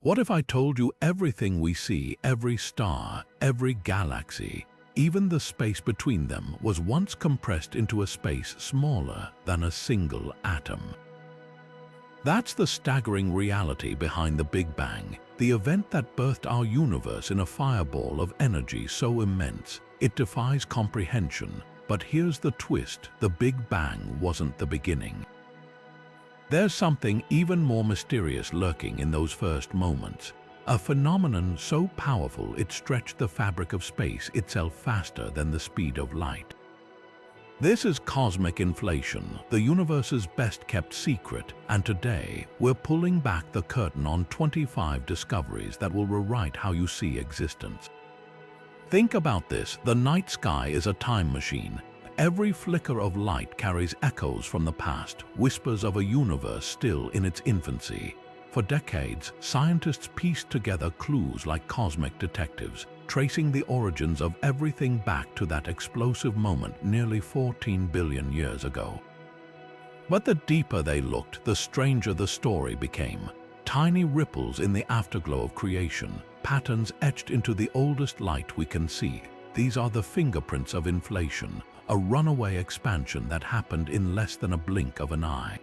What if I told you everything we see, every star, every galaxy, even the space between them, was once compressed into a space smaller than a single atom? That's the staggering reality behind the Big Bang, the event that birthed our universe in a fireball of energy so immense it defies comprehension. But here's the twist: the Big Bang wasn't the beginning. There's something even more mysterious lurking in those first moments, a phenomenon so powerful it stretched the fabric of space itself faster than the speed of light. This is cosmic inflation, the universe's best-kept secret, and today we're pulling back the curtain on 25 discoveries that will rewrite how you see existence. Think about this: the night sky is a time machine. Every flicker of light carries echoes from the past, whispers of a universe still in its infancy. For decades, scientists pieced together clues like cosmic detectives, tracing the origins of everything back to that explosive moment nearly 14 billion years ago. But the deeper they looked, the stranger the story became. Tiny ripples in the afterglow of creation, patterns etched into the oldest light we can see. These are the fingerprints of inflation, a runaway expansion that happened in less than a blink of an eye.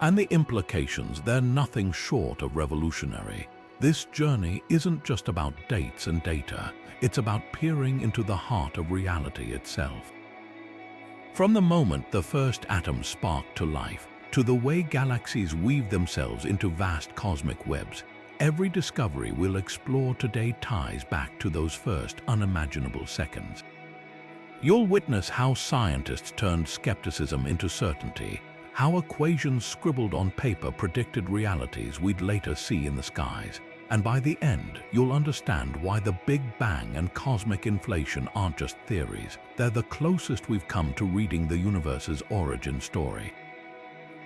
And the implications, they're nothing short of revolutionary. This journey isn't just about dates and data, it's about peering into the heart of reality itself. From the moment the first atoms sparked to life, to the way galaxies weave themselves into vast cosmic webs, every discovery we'll explore today ties back to those first unimaginable seconds. You'll witness how scientists turned skepticism into certainty, how equations scribbled on paper predicted realities we'd later see in the skies, and by the end, you'll understand why the Big Bang and cosmic inflation aren't just theories, they're the closest we've come to reading the universe's origin story.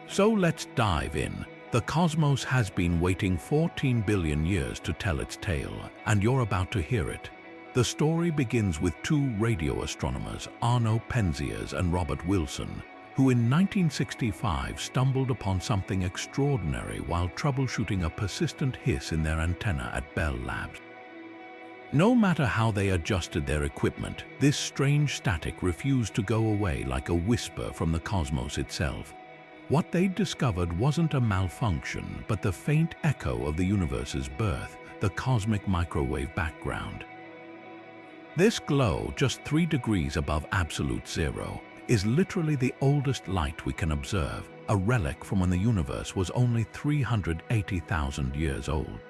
So let's dive in. The cosmos has been waiting 14 billion years to tell its tale, and you're about to hear it. The story begins with two radio astronomers, Arno Penzias and Robert Wilson, who in 1965 stumbled upon something extraordinary while troubleshooting a persistent hiss in their antenna at Bell Labs. No matter how they adjusted their equipment, this strange static refused to go away like a whisper from the cosmos itself. What they'd discovered wasn't a malfunction, but the faint echo of the universe's birth, the cosmic microwave background. This glow, just 3 degrees above absolute zero, is literally the oldest light we can observe, a relic from when the universe was only 380,000 years old.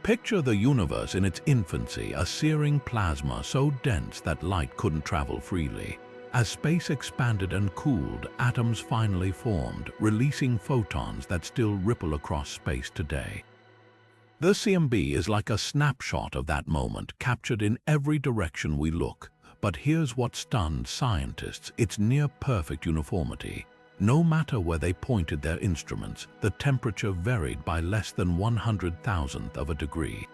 Picture the universe in its infancy, a searing plasma so dense that light couldn't travel freely. As space expanded and cooled, atoms finally formed, releasing photons that still ripple across space today. The CMB is like a snapshot of that moment, captured in every direction we look. But here's what stunned scientists: its near-perfect uniformity. No matter where they pointed their instruments, the temperature varied by less than 100,000th of a degree.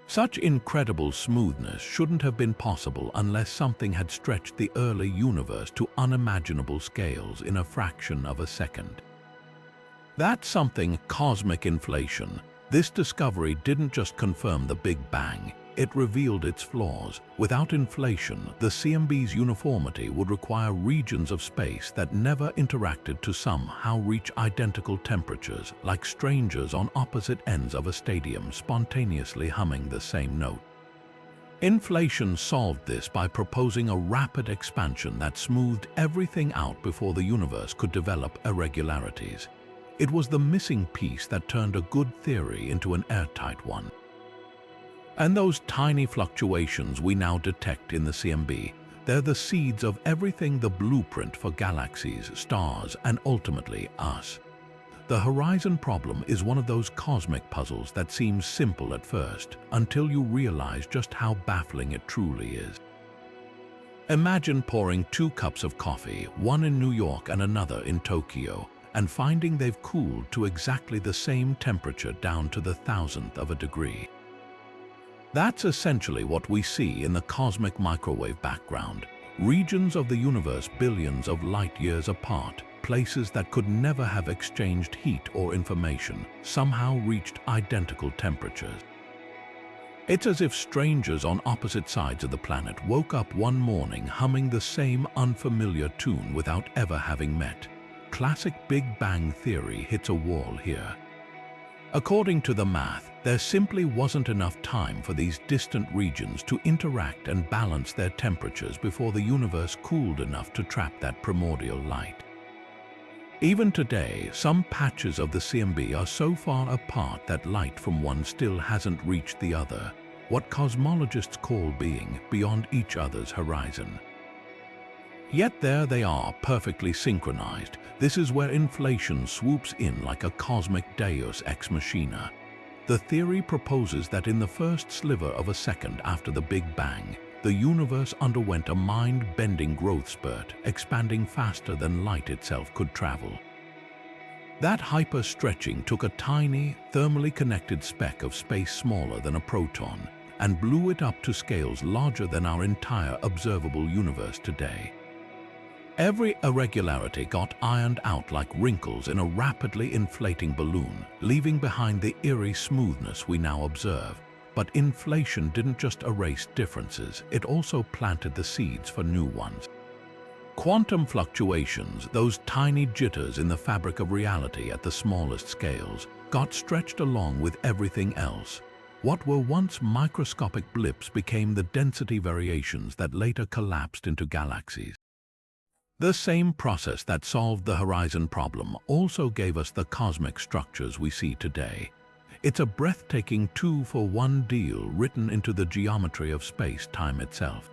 Such incredible smoothness shouldn't have been possible unless something had stretched the early universe to unimaginable scales in a fraction of a second. That's something: cosmic inflation. This discovery didn't just confirm the Big Bang, it revealed its flaws. Without inflation, the CMB's uniformity would require regions of space that never interacted to somehow reach identical temperatures, like strangers on opposite ends of a stadium spontaneously humming the same note. Inflation solved this by proposing a rapid expansion that smoothed everything out before the universe could develop irregularities. It was the missing piece that turned a good theory into an airtight one. And those tiny fluctuations we now detect in the CMB, they're the seeds of everything: the blueprint for galaxies, stars, and ultimately us. The horizon problem is one of those cosmic puzzles that seems simple at first, until you realize just how baffling it truly is. Imagine pouring 2 cups of coffee, one in New York and another in Tokyo, and finding they've cooled to exactly the same temperature down to the 1,000th of a degree. That's essentially what we see in the cosmic microwave background, regions of the universe billions of light years apart, places that could never have exchanged heat or information, somehow reached identical temperatures. It's as if strangers on opposite sides of the planet woke up one morning humming the same unfamiliar tune without ever having met. Classic Big Bang theory hits a wall here. According to the math, there simply wasn't enough time for these distant regions to interact and balance their temperatures before the universe cooled enough to trap that primordial light. Even today, some patches of the CMB are so far apart that light from one still hasn't reached the other, what cosmologists call being beyond each other's horizon. Yet there they are, perfectly synchronized. This is where inflation swoops in like a cosmic deus ex machina. The theory proposes that in the first sliver of a second after the Big Bang, the universe underwent a mind-bending growth spurt, expanding faster than light itself could travel. That hyper-stretching took a tiny, thermally connected speck of space smaller than a proton and blew it up to scales larger than our entire observable universe today. Every irregularity got ironed out like wrinkles in a rapidly inflating balloon, leaving behind the eerie smoothness we now observe. But inflation didn't just erase differences, it also planted the seeds for new ones. Quantum fluctuations, those tiny jitters in the fabric of reality at the smallest scales, got stretched along with everything else. What were once microscopic blips became the density variations that later collapsed into galaxies. The same process that solved the horizon problem also gave us the cosmic structures we see today. It's a breathtaking two-for-one deal written into the geometry of space-time itself.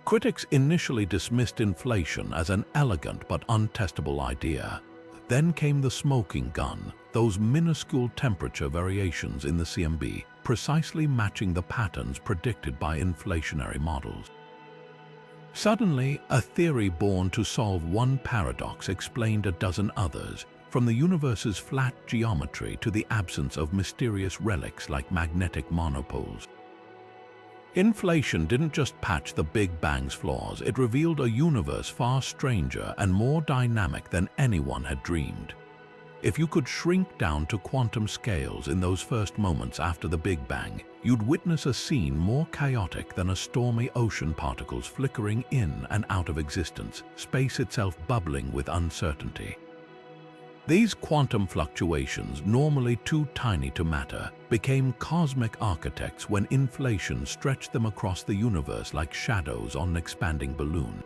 Critics initially dismissed inflation as an elegant but untestable idea. Then came the smoking gun, those minuscule temperature variations in the CMB, precisely matching the patterns predicted by inflationary models. Suddenly, a theory born to solve one paradox explained a dozen others, from the universe's flat geometry to the absence of mysterious relics like magnetic monopoles. Inflation didn't just patch the Big Bang's flaws, it revealed a universe far stranger and more dynamic than anyone had dreamed. If you could shrink down to quantum scales in those first moments after the Big Bang, you'd witness a scene more chaotic than a stormy ocean particles flickering in and out of existence, space itself bubbling with uncertainty. These quantum fluctuations, normally too tiny to matter, became cosmic architects when inflation stretched them across the universe like shadows on an expanding balloon.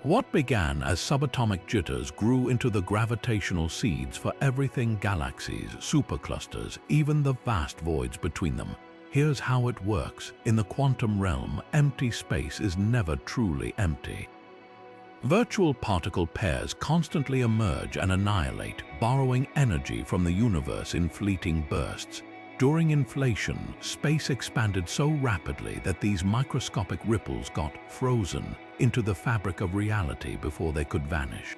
What began as subatomic jitters grew into the gravitational seeds for everything: galaxies, superclusters, even the vast voids between them. Here's how it works. In the quantum realm, empty space is never truly empty. Virtual particle pairs constantly emerge and annihilate, borrowing energy from the universe in fleeting bursts. During inflation, space expanded so rapidly that these microscopic ripples got frozen into the fabric of reality before they could vanish.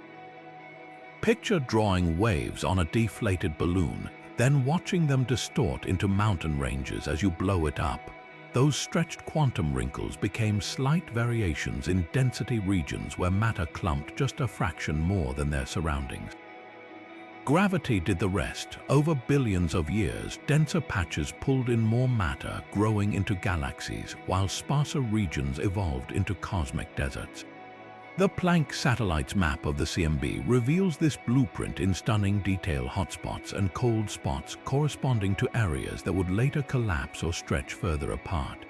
Picture drawing waves on a deflated balloon, then watching them distort into mountain ranges as you blow it up. Those stretched quantum wrinkles became slight variations in density regions where matter clumped just a fraction more than their surroundings. Gravity did the rest. Over billions of years, denser patches pulled in more matter, growing into galaxies, while sparser regions evolved into cosmic deserts. The Planck satellite's map of the CMB reveals this blueprint in stunning detail: hotspots and cold spots corresponding to areas that would later collapse or stretch further apart.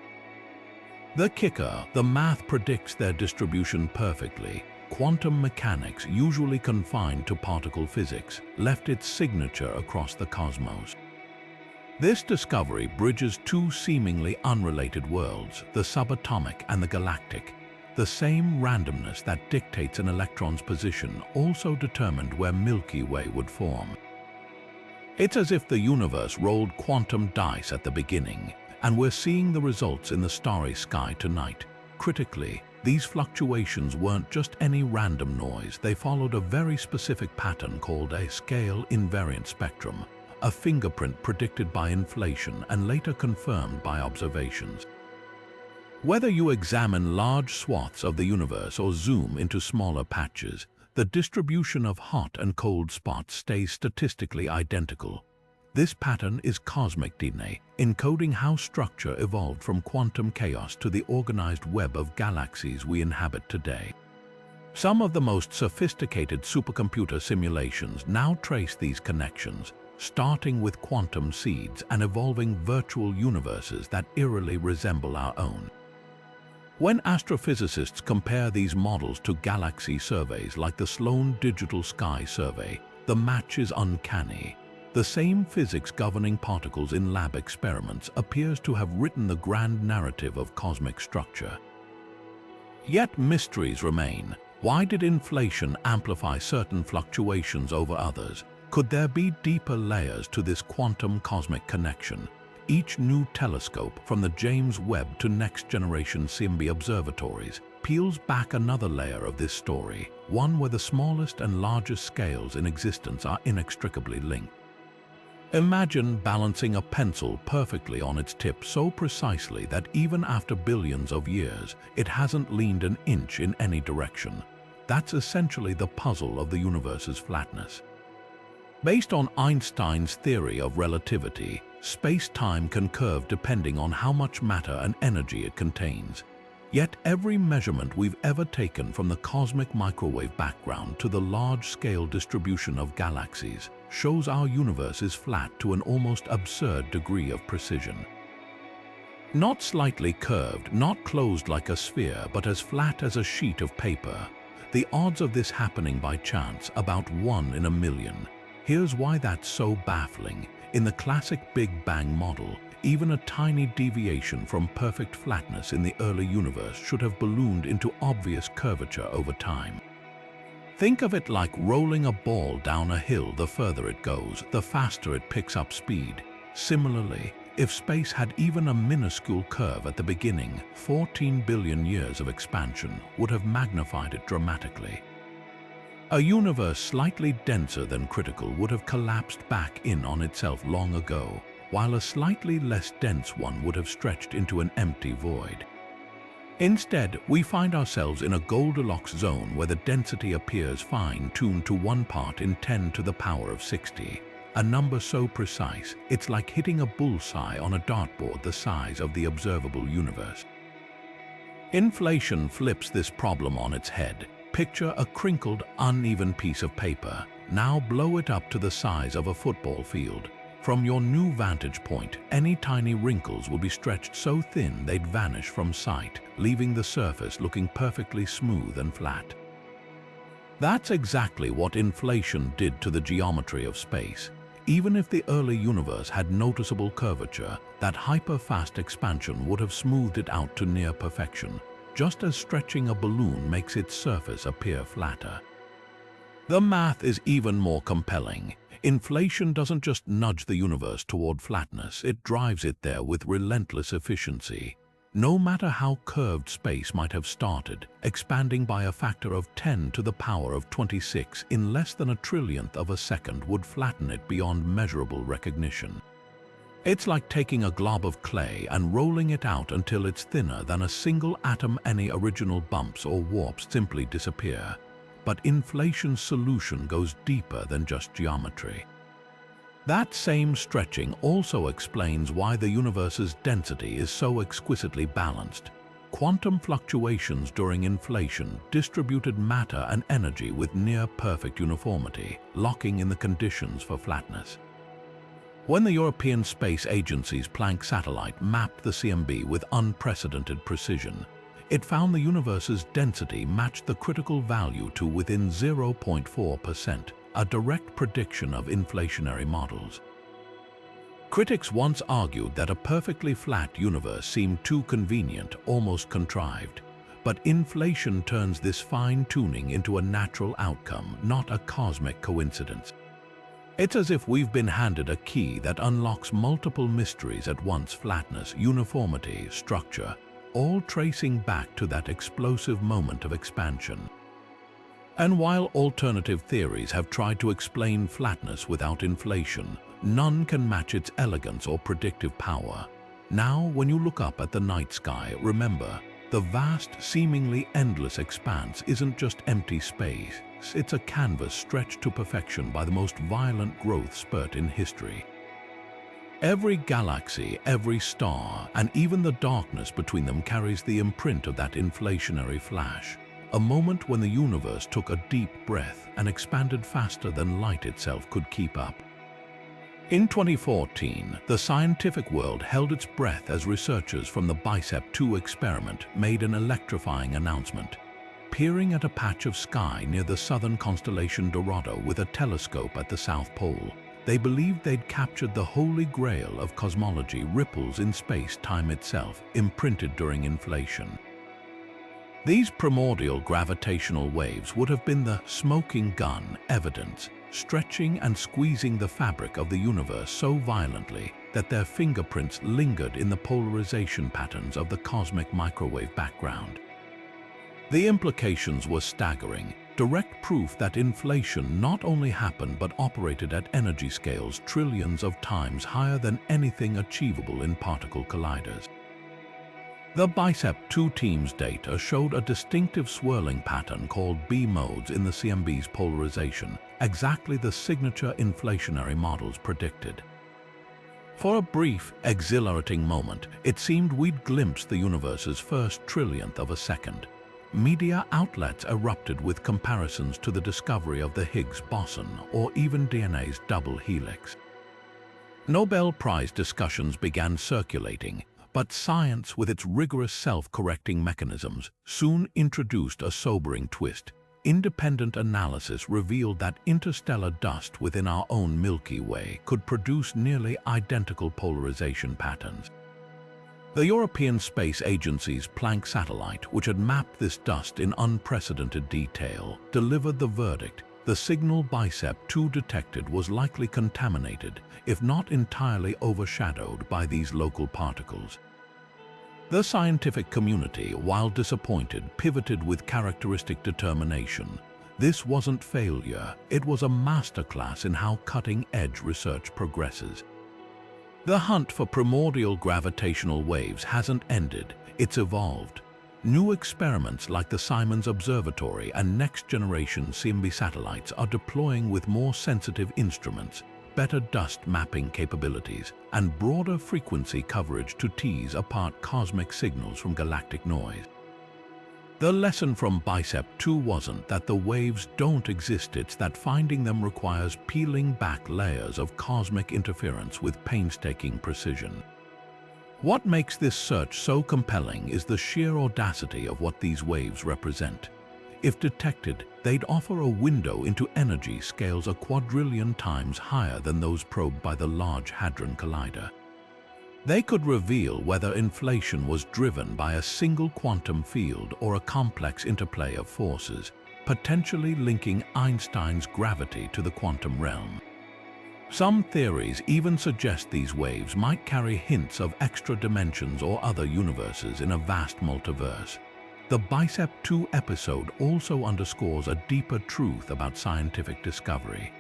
The kicker: the math predicts their distribution perfectly. Quantum mechanics, usually confined to particle physics, left its signature across the cosmos. This discovery bridges two seemingly unrelated worlds, the subatomic and the galactic. The same randomness that dictates an electron's position also determined where Milky Way would form. It's as if the universe rolled quantum dice at the beginning, and we're seeing the results in the starry sky tonight. Critically, these fluctuations weren't just any random noise. They followed a very specific pattern called a scale invariant spectrum, a fingerprint predicted by inflation and later confirmed by observations. Whether you examine large swaths of the universe or zoom into smaller patches, the distribution of hot and cold spots stays statistically identical. This pattern is cosmic DNA, encoding how structure evolved from quantum chaos to the organized web of galaxies we inhabit today. Some of the most sophisticated supercomputer simulations now trace these connections, starting with quantum seeds and evolving virtual universes that eerily resemble our own. When astrophysicists compare these models to galaxy surveys like the Sloan Digital Sky Survey, the match is uncanny. The same physics governing particles in lab experiments appears to have written the grand narrative of cosmic structure. Yet mysteries remain. Why did inflation amplify certain fluctuations over others? Could there be deeper layers to this quantum cosmic connection? Each new telescope, from the James Webb to next-generation SIMBI observatories, peels back another layer of this story, one where the smallest and largest scales in existence are inextricably linked. Imagine balancing a pencil perfectly on its tip so precisely that even after billions of years, it hasn't leaned an inch in any direction. That's essentially the puzzle of the universe's flatness. Based on Einstein's theory of relativity, space-time can curve depending on how much matter and energy it contains. Yet every measurement we've ever taken, from the cosmic microwave background to the large-scale distribution of galaxies, shows our universe is flat to an almost absurd degree of precision. Not slightly curved, not closed like a sphere, but as flat as a sheet of paper. The odds of this happening by chance, about 1 in a million. Here's why that's so baffling. In the classic Big Bang model, even a tiny deviation from perfect flatness in the early universe should have ballooned into obvious curvature over time. Think of it like rolling a ball down a hill. The further it goes, the faster it picks up speed. Similarly, if space had even a minuscule curve at the beginning, 14 billion years of expansion would have magnified it dramatically. A universe slightly denser than critical would have collapsed back in on itself long ago, while a slightly less dense one would have stretched into an empty void. Instead, we find ourselves in a Goldilocks zone where the density appears fine-tuned to 1 part in 10 to the power of 60, a number so precise it's like hitting a bullseye on a dartboard the size of the observable universe. Inflation flips this problem on its head. Picture a crinkled, uneven piece of paper. Now blow it up to the size of a football field. From your new vantage point, any tiny wrinkles will be stretched so thin they'd vanish from sight, leaving the surface looking perfectly smooth and flat. That's exactly what inflation did to the geometry of space. Even if the early universe had noticeable curvature, that hyper-fast expansion would have smoothed it out to near perfection, just as stretching a balloon makes its surface appear flatter. The math is even more compelling. Inflation doesn't just nudge the universe toward flatness, it drives it there with relentless efficiency. No matter how curved space might have started, expanding by a factor of 10 to the power of 26 in less than a trillionth of a second would flatten it beyond measurable recognition. It's like taking a glob of clay and rolling it out until it's thinner than a single atom. Any original bumps or warps simply disappear. But inflation's solution goes deeper than just geometry. That same stretching also explains why the universe's density is so exquisitely balanced. Quantum fluctuations during inflation distributed matter and energy with near-perfect uniformity, locking in the conditions for flatness. When the European Space Agency's Planck satellite mapped the CMB with unprecedented precision, it found the universe's density matched the critical value to within 0.4%, a direct prediction of inflationary models. Critics once argued that a perfectly flat universe seemed too convenient, almost contrived. But inflation turns this fine-tuning into a natural outcome, not a cosmic coincidence. It's as if we've been handed a key that unlocks multiple mysteries at once: flatness, uniformity, structure, all tracing back to that explosive moment of expansion. And while alternative theories have tried to explain flatness without inflation, none can match its elegance or predictive power. Now, when you look up at the night sky, remember, the vast, seemingly endless expanse isn't just empty space. It's a canvas stretched to perfection by the most violent growth spurt in history. Every galaxy, every star, and even the darkness between them carries the imprint of that inflationary flash, a moment when the universe took a deep breath and expanded faster than light itself could keep up. In 2014, the scientific world held its breath as researchers from the BICEP 2 experiment made an electrifying announcement. Peering at a patch of sky near the southern constellation Dorado with a telescope at the South Pole, they believed they'd captured the holy grail of cosmology, ripples in space-time itself, imprinted during inflation. These primordial gravitational waves would have been the smoking gun evidence, stretching and squeezing the fabric of the universe so violently that their fingerprints lingered in the polarization patterns of the cosmic microwave background. The implications were staggering, direct proof that inflation not only happened but operated at energy scales trillions of times higher than anything achievable in particle colliders. The BICEP 2 team's data showed a distinctive swirling pattern called B modes in the CMB's polarization, exactly the signature inflationary models predicted. For a brief, exhilarating moment, it seemed we'd glimpsed the universe's first trillionth of a second. Media outlets erupted with comparisons to the discovery of the Higgs boson or even DNA's double helix. Nobel Prize discussions began circulating, but science, with its rigorous self-correcting mechanisms, soon introduced a sobering twist. Independent analysis revealed that interstellar dust within our own Milky Way could produce nearly identical polarization patterns. The European Space Agency's Planck satellite, which had mapped this dust in unprecedented detail, delivered the verdict: the signal BICEP 2 detected was likely contaminated, if not entirely overshadowed by these local particles. The scientific community, while disappointed, pivoted with characteristic determination. This wasn't failure, it was a masterclass in how cutting-edge research progresses. The hunt for primordial gravitational waves hasn't ended, it's evolved. New experiments like the Simons Observatory and next-generation CMB satellites are deploying with more sensitive instruments, better dust mapping capabilities, and broader frequency coverage to tease apart cosmic signals from galactic noise. The lesson from BICEP 2 wasn't that the waves don't exist, it's that finding them requires peeling back layers of cosmic interference with painstaking precision. What makes this search so compelling is the sheer audacity of what these waves represent. If detected, they'd offer a window into energy scales a quadrillion times higher than those probed by the Large Hadron Collider. They could reveal whether inflation was driven by a single quantum field or a complex interplay of forces, potentially linking Einstein's gravity to the quantum realm. Some theories even suggest these waves might carry hints of extra dimensions or other universes in a vast multiverse. The BICEP 2 episode also underscores a deeper truth about scientific discovery.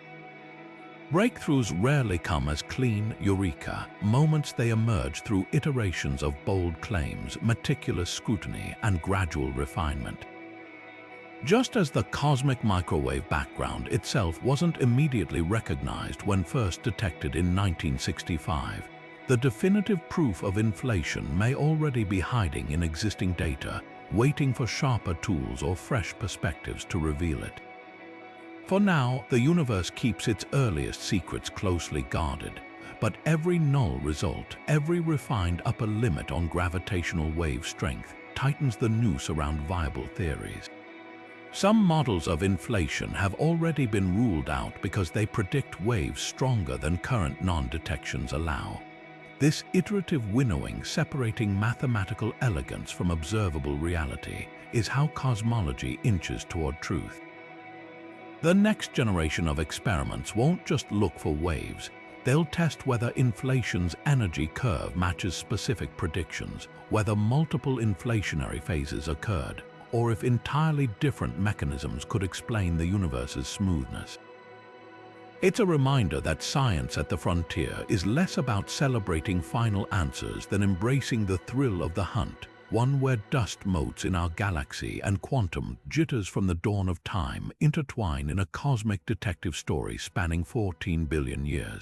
Breakthroughs rarely come as clean eureka moments. They emerge through iterations of bold claims, meticulous scrutiny, and gradual refinement. Just as the cosmic microwave background itself wasn't immediately recognized when first detected in 1965, the definitive proof of inflation may already be hiding in existing data, waiting for sharper tools or fresh perspectives to reveal it. For now, the universe keeps its earliest secrets closely guarded, but every null result, every refined upper limit on gravitational wave strength, tightens the noose around viable theories. Some models of inflation have already been ruled out because they predict waves stronger than current non-detections allow. This iterative winnowing, separating mathematical elegance from observable reality, is how cosmology inches toward truth. The next generation of experiments won't just look for waves. They'll test whether inflation's energy curve matches specific predictions, whether multiple inflationary phases occurred, or if entirely different mechanisms could explain the universe's smoothness. It's a reminder that science at the frontier is less about celebrating final answers than embracing the thrill of the hunt, one where dust motes in our galaxy and quantum jitters from the dawn of time intertwine in a cosmic detective story spanning 14 billion years.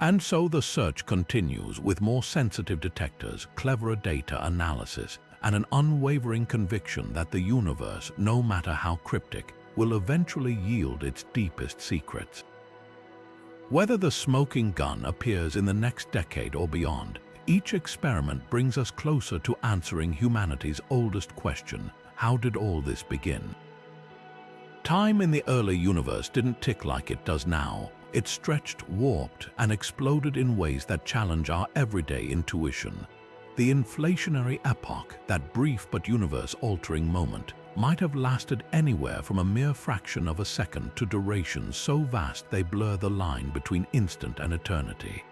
And so the search continues with more sensitive detectors, cleverer data analysis, and an unwavering conviction that the universe, no matter how cryptic, will eventually yield its deepest secrets. Whether the smoking gun appears in the next decade or beyond, each experiment brings us closer to answering humanity's oldest question: how did all this begin? Time in the early universe didn't tick like it does now. It stretched, warped, and exploded in ways that challenge our everyday intuition. The inflationary epoch, that brief but universe-altering moment, might have lasted anywhere from a mere fraction of a second to durations so vast they blur the line between instant and eternity.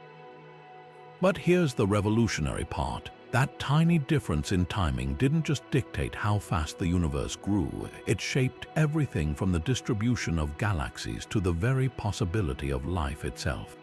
But here's the revolutionary part. That tiny difference in timing didn't just dictate how fast the universe grew, it shaped everything from the distribution of galaxies to the very possibility of life itself.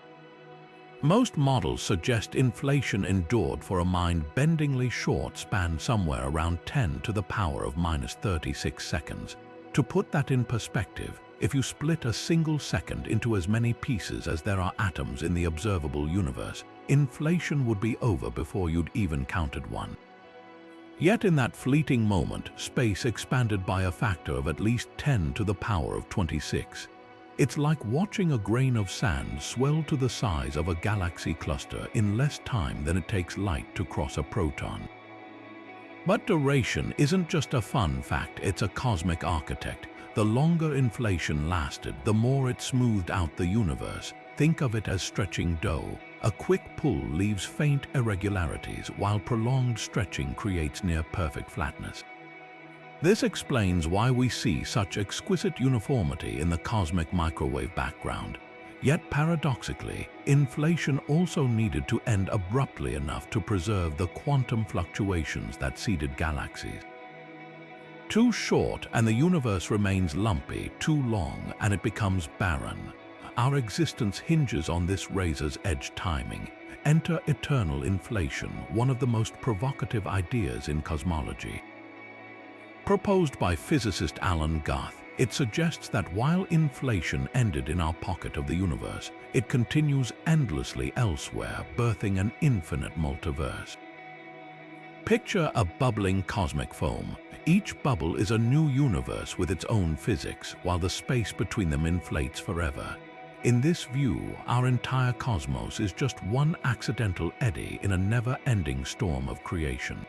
Most models suggest inflation endured for a mind-bendingly short span somewhere around 10 to the power of minus 36 seconds. To put that in perspective, if you split a single second into as many pieces as there are atoms in the observable universe, inflation would be over before you'd even counted one. Yet in that fleeting moment, space expanded by a factor of at least 10 to the power of 26. It's like watching a grain of sand swell to the size of a galaxy cluster in less time than it takes light to cross a proton. But duration isn't just a fun fact, it's a cosmic architect. The longer inflation lasted, the more it smoothed out the universe. Think of it as stretching dough. A quick pull leaves faint irregularities, while prolonged stretching creates near-perfect flatness. This explains why we see such exquisite uniformity in the cosmic microwave background. Yet paradoxically, inflation also needed to end abruptly enough to preserve the quantum fluctuations that seeded galaxies. Too short and the universe remains lumpy, too long and it becomes barren. Our existence hinges on this razor's edge timing. Enter eternal inflation, one of the most provocative ideas in cosmology. Proposed by physicist Alan Guth, it suggests that while inflation ended in our pocket of the universe, it continues endlessly elsewhere, birthing an infinite multiverse. Picture a bubbling cosmic foam. Each bubble is a new universe with its own physics, while the space between them inflates forever. In this view, our entire cosmos is just one accidental eddy in a never-ending storm of creation.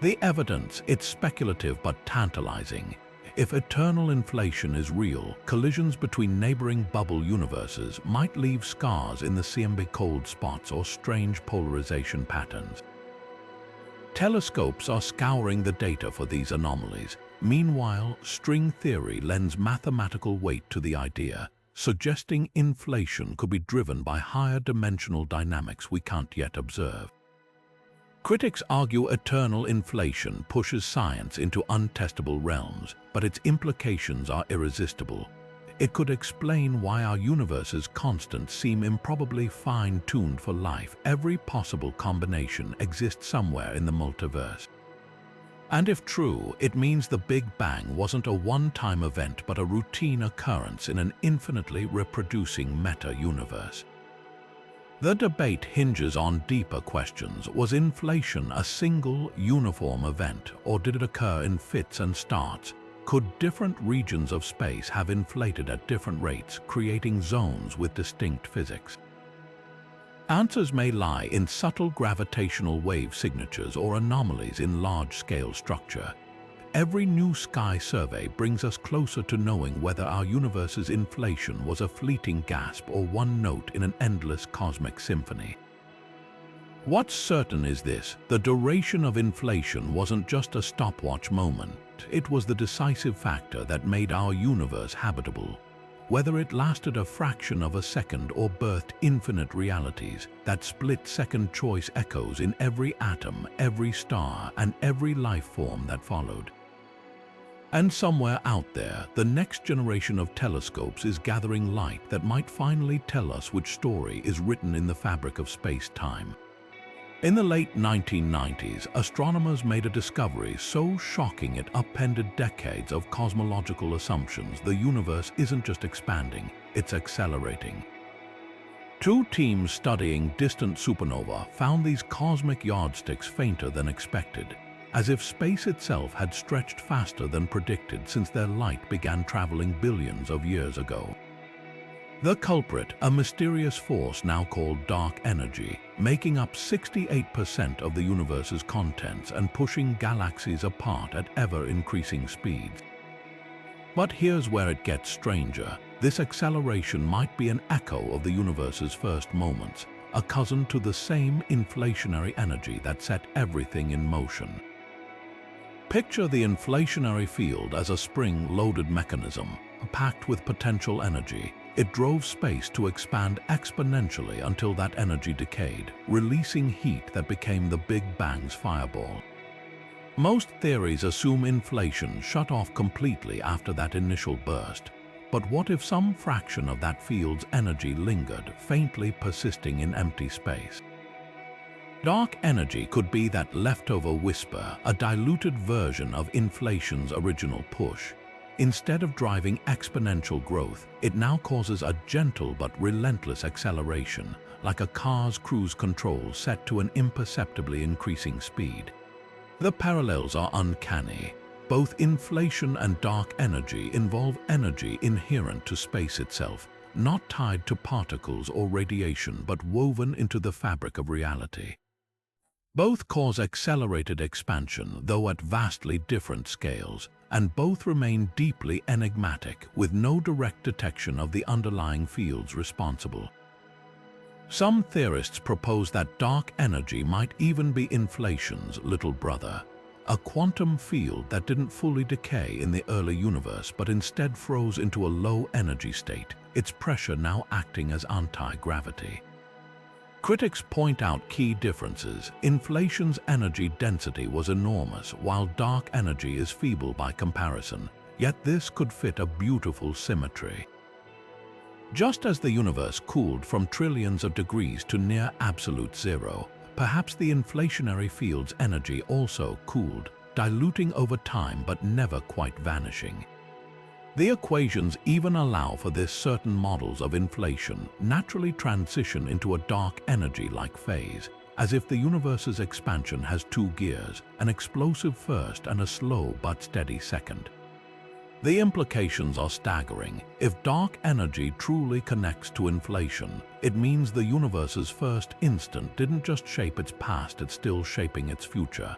The evidence, it's speculative but tantalizing. If eternal inflation is real, collisions between neighboring bubble universes might leave scars in the Siamese cold spots or strange polarization patterns. Telescopes are scouring the data for these anomalies. Meanwhile, string theory lends mathematical weight to the idea, suggesting inflation could be driven by higher dimensional dynamics we can't yet observe. Critics argue eternal inflation pushes science into untestable realms, but its implications are irresistible. It could explain why our universe's constants seem improbably fine-tuned for life. Every possible combination exists somewhere in the multiverse. And if true, it means the Big Bang wasn't a one-time event but a routine occurrence in an infinitely reproducing meta-universe. The debate hinges on deeper questions. Was inflation a single, uniform event, or did it occur in fits and starts? Could different regions of space have inflated at different rates, creating zones with distinct physics? Answers may lie in subtle gravitational wave signatures or anomalies in large-scale structure. Every new sky survey brings us closer to knowing whether our universe's inflation was a fleeting gasp or one note in an endless cosmic symphony. What's certain is this: the duration of inflation wasn't just a stopwatch moment, it was the decisive factor that made our universe habitable. Whether it lasted a fraction of a second or birthed infinite realities, that split-second choice echoes in every atom, every star, and every life form that followed. And somewhere out there, the next generation of telescopes is gathering light that might finally tell us which story is written in the fabric of space-time. In the late 1990s, astronomers made a discovery so shocking it upended decades of cosmological assumptions. The universe isn't just expanding, it's accelerating. Two teams studying distant supernova found these cosmic yardsticks fainter than expected, as if space itself had stretched faster than predicted since their light began traveling billions of years ago. The culprit, a mysterious force now called dark energy, making up 68% of the universe's contents and pushing galaxies apart at ever-increasing speeds. But here's where it gets stranger. This acceleration might be an echo of the universe's first moments, a cousin to the same inflationary energy that set everything in motion. Picture the inflationary field as a spring-loaded mechanism, packed with potential energy. It drove space to expand exponentially until that energy decayed, releasing heat that became the Big Bang's fireball. Most theories assume inflation shut off completely after that initial burst. But what if some fraction of that field's energy lingered, faintly persisting in empty space? Dark energy could be that leftover whisper, a diluted version of inflation's original push. Instead of driving exponential growth, it now causes a gentle but relentless acceleration, like a car's cruise control set to an imperceptibly increasing speed. The parallels are uncanny. Both inflation and dark energy involve energy inherent to space itself, not tied to particles or radiation but woven into the fabric of reality. Both cause accelerated expansion, though at vastly different scales, and both remain deeply enigmatic, with no direct detection of the underlying fields responsible. Some theorists propose that dark energy might even be inflation's little brother, a quantum field that didn't fully decay in the early universe but instead froze into a low-energy state, its pressure now acting as anti-gravity. Critics point out key differences. Inflation's energy density was enormous, while dark energy is feeble by comparison, yet this could fit a beautiful symmetry. Just as the universe cooled from trillions of degrees to near absolute zero, perhaps the inflationary field's energy also cooled, diluting over time but never quite vanishing. The equations even allow for this. Certain models of inflation naturally transition into a dark energy-like phase, as if the universe's expansion has two gears, an explosive first and a slow but steady second. The implications are staggering. If dark energy truly connects to inflation, it means the universe's first instant didn't just shape its past, it's still shaping its future.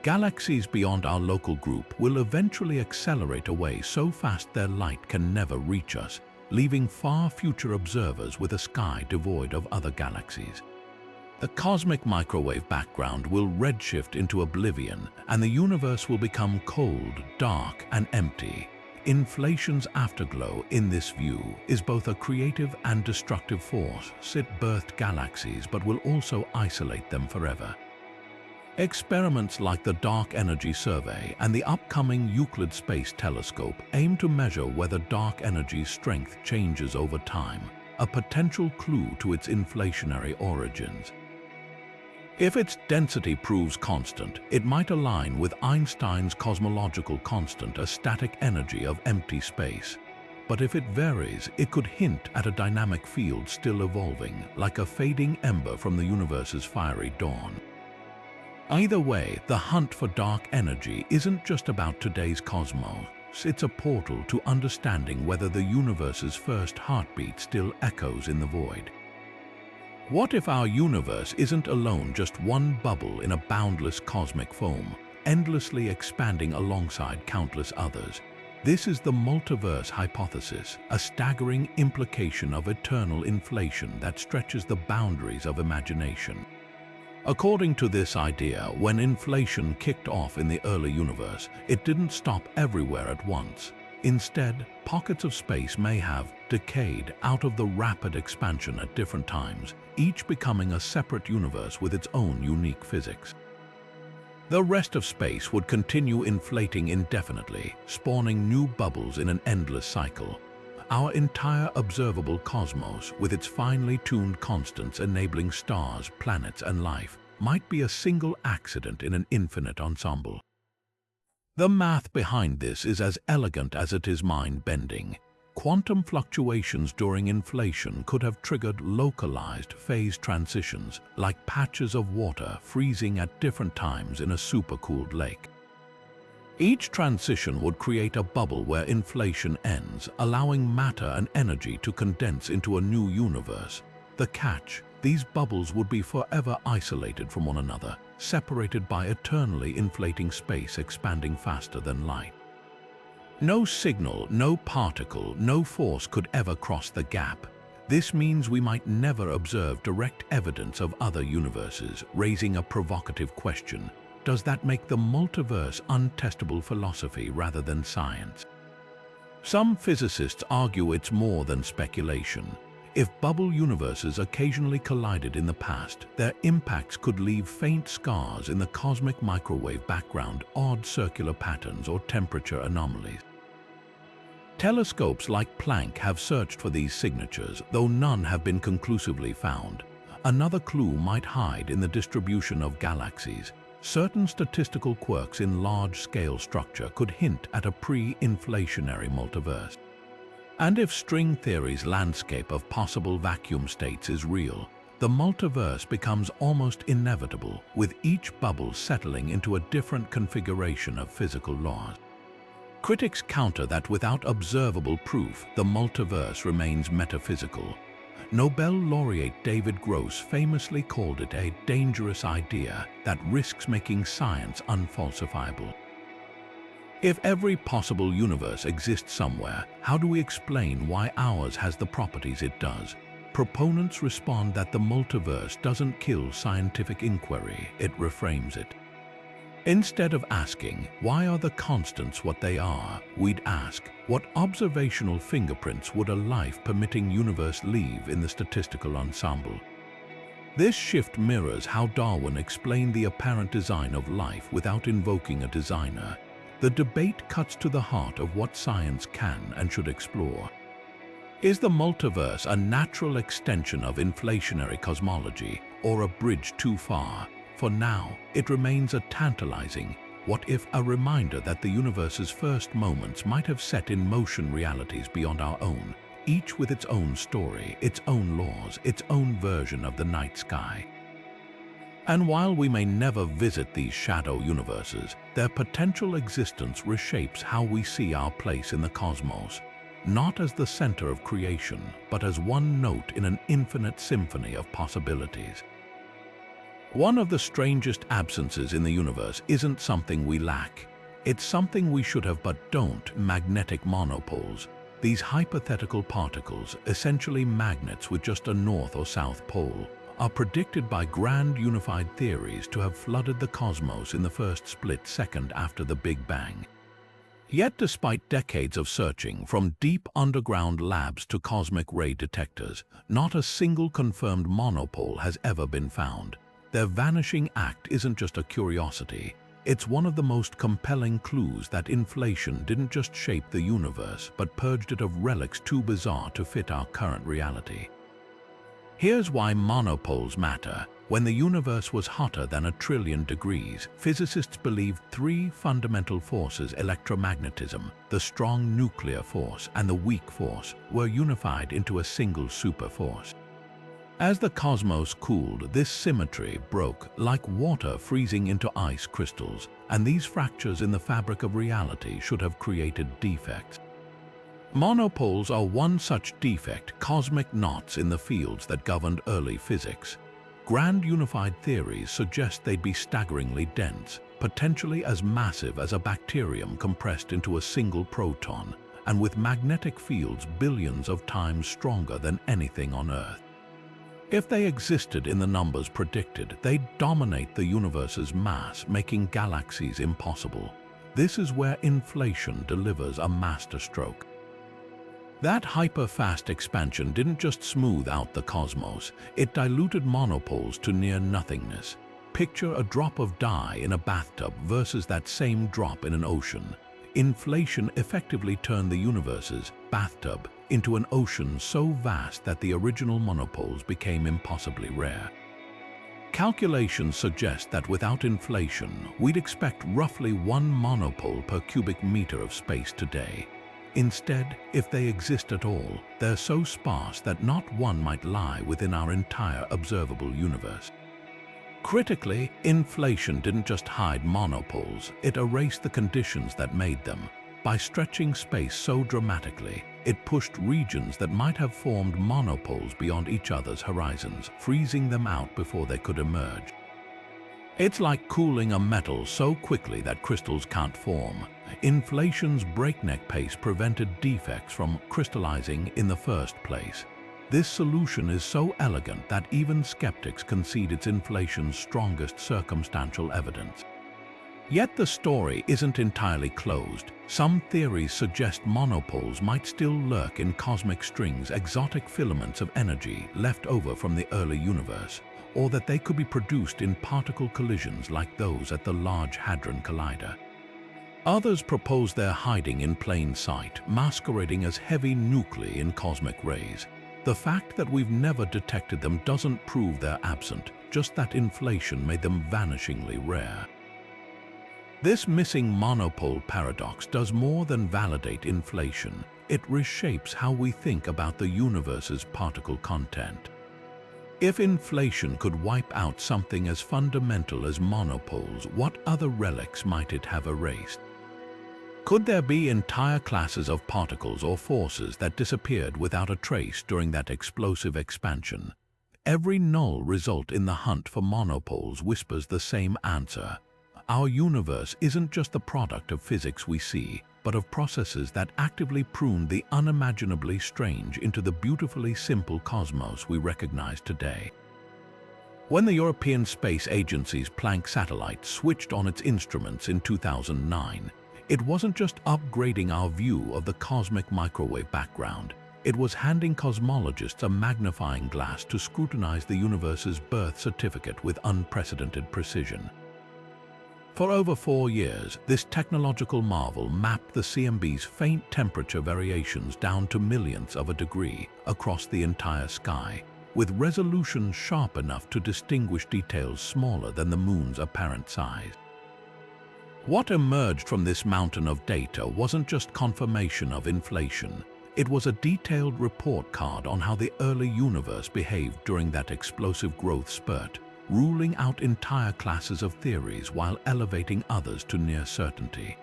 Galaxies beyond our local group will eventually accelerate away so fast their light can never reach us, leaving far future observers with a sky devoid of other galaxies. The cosmic microwave background will redshift into oblivion, and the universe will become cold, dark, and empty. Inflation's afterglow, in this view, is both a creative and destructive force. It birthed galaxies but will also isolate them forever. Experiments like the Dark Energy Survey and the upcoming Euclid Space Telescope aim to measure whether dark energy's strength changes over time, a potential clue to its inflationary origins. If its density proves constant, it might align with Einstein's cosmological constant, a static energy of empty space. But if it varies, it could hint at a dynamic field still evolving, like a fading ember from the universe's fiery dawn. Either way, the hunt for dark energy isn't just about today's cosmos. It's a portal to understanding whether the universe's first heartbeat still echoes in the void. What if our universe isn't alone, just one bubble in a boundless cosmic foam, endlessly expanding alongside countless others? This is the multiverse hypothesis, a staggering implication of eternal inflation that stretches the boundaries of imagination. According to this idea, when inflation kicked off in the early universe, it didn't stop everywhere at once. Instead, pockets of space may have decayed out of the rapid expansion at different times, each becoming a separate universe with its own unique physics. The rest of space would continue inflating indefinitely, spawning new bubbles in an endless cycle. Our entire observable cosmos, with its finely tuned constants enabling stars, planets, and life, might be a single accident in an infinite ensemble. The math behind this is as elegant as it is mind-bending. Quantum fluctuations during inflation could have triggered localized phase transitions, like patches of water freezing at different times in a supercooled lake. Each transition would create a bubble where inflation ends, allowing matter and energy to condense into a new universe. The catch: these bubbles would be forever isolated from one another, separated by eternally inflating space expanding faster than light. No signal, no particle, no force could ever cross the gap. This means we might never observe direct evidence of other universes, raising a provocative question. Does that make the multiverse untestable philosophy rather than science? Some physicists argue it's more than speculation. If bubble universes occasionally collided in the past, their impacts could leave faint scars in the cosmic microwave background, odd circular patterns, or temperature anomalies. Telescopes like Planck have searched for these signatures, though none have been conclusively found. Another clue might hide in the distribution of galaxies. Certain statistical quirks in large-scale structure could hint at a pre-inflationary multiverse. And if string theory's landscape of possible vacuum states is real, the multiverse becomes almost inevitable, with each bubble settling into a different configuration of physical laws. Critics counter that without observable proof, the multiverse remains metaphysical. Nobel laureate David Gross famously called it a dangerous idea that risks making science unfalsifiable. If every possible universe exists somewhere, how do we explain why ours has the properties it does? Proponents respond that the multiverse doesn't kill scientific inquiry, it reframes it. Instead of asking, why are the constants what they are, we'd ask, what observational fingerprints would a life-permitting universe leave in the statistical ensemble? This shift mirrors how Darwin explained the apparent design of life without invoking a designer. The debate cuts to the heart of what science can and should explore. Is the multiverse a natural extension of inflationary cosmology, or a bridge too far? For now, it remains a tantalizing what-if, a reminder that the universe's first moments might have set in motion realities beyond our own, each with its own story, its own laws, its own version of the night sky. And while we may never visit these shadow universes, their potential existence reshapes how we see our place in the cosmos, not as the center of creation, but as one note in an infinite symphony of possibilities. One of the strangest absences in the universe isn't something we lack. It's something we should have but don't: magnetic monopoles. These hypothetical particles, essentially magnets with just a north or south pole, are predicted by grand unified theories to have flooded the cosmos in the first split second after the Big Bang. Yet despite decades of searching, from deep underground labs to cosmic ray detectors, not a single confirmed monopole has ever been found. Their vanishing act isn't just a curiosity, it's one of the most compelling clues that inflation didn't just shape the universe, but purged it of relics too bizarre to fit our current reality. Here's why monopoles matter. When the universe was hotter than 1 trillion degrees, physicists believed three fundamental forces: electromagnetism, the strong nuclear force, and the weak force, were unified into a single superforce. As the cosmos cooled, this symmetry broke, like water freezing into ice crystals, and these fractures in the fabric of reality should have created defects. Monopoles are one such defect, cosmic knots in the fields that governed early physics. Grand unified theories suggest they'd be staggeringly dense, potentially as massive as a bacterium compressed into a single proton, and with magnetic fields billions of times stronger than anything on Earth. If they existed in the numbers predicted, they'd dominate the universe's mass, making galaxies impossible. This is where inflation delivers a masterstroke. That hyper-fast expansion didn't just smooth out the cosmos, it diluted monopoles to near nothingness. Picture a drop of dye in a bathtub versus that same drop in an ocean. inflation effectively turned the universe's bathtub into an ocean so vast that the original monopoles became impossibly rare. Calculations suggest that without inflation, we'd expect roughly 1 monopole per cubic meter of space today. Instead, if they exist at all, they're so sparse that not one might lie within our entire observable universe. Critically, inflation didn't just hide monopoles, it erased the conditions that made them. By stretching space so dramatically, it pushed regions that might have formed monopoles beyond each other's horizons, freezing them out before they could emerge. It's like cooling a metal so quickly that crystals can't form. Inflation's breakneck pace prevented defects from crystallizing in the first place. This solution is so elegant that even skeptics concede it's inflation's strongest circumstantial evidence. Yet the story isn't entirely closed. Some theories suggest monopoles might still lurk in cosmic strings, exotic filaments of energy left over from the early universe, or that they could be produced in particle collisions like those at the Large Hadron Collider. Others propose they're hiding in plain sight, masquerading as heavy nuclei in cosmic rays. The fact that we've never detected them doesn't prove they're absent, just that inflation made them vanishingly rare. This missing monopole paradox does more than validate inflation. It reshapes how we think about the universe's particle content. If inflation could wipe out something as fundamental as monopoles, what other relics might it have erased? Could there be entire classes of particles or forces that disappeared without a trace during that explosive expansion? Every null result in the hunt for monopoles whispers the same answer. Our universe isn't just the product of physics we see, but of processes that actively prune the unimaginably strange into the beautifully simple cosmos we recognize today. When the European Space Agency's Planck satellite switched on its instruments in 2009, it wasn't just upgrading our view of the cosmic microwave background. It was handing cosmologists a magnifying glass to scrutinize the universe's birth certificate with unprecedented precision. For over 4 years, this technological marvel mapped the CMB's faint temperature variations down to millionths of a degree across the entire sky, with resolution sharp enough to distinguish details smaller than the moon's apparent size. What emerged from this mountain of data wasn't just confirmation of inflation. It was a detailed report card on how the early universe behaved during that explosive growth spurt, ruling out entire classes of theories while elevating others to near certainty.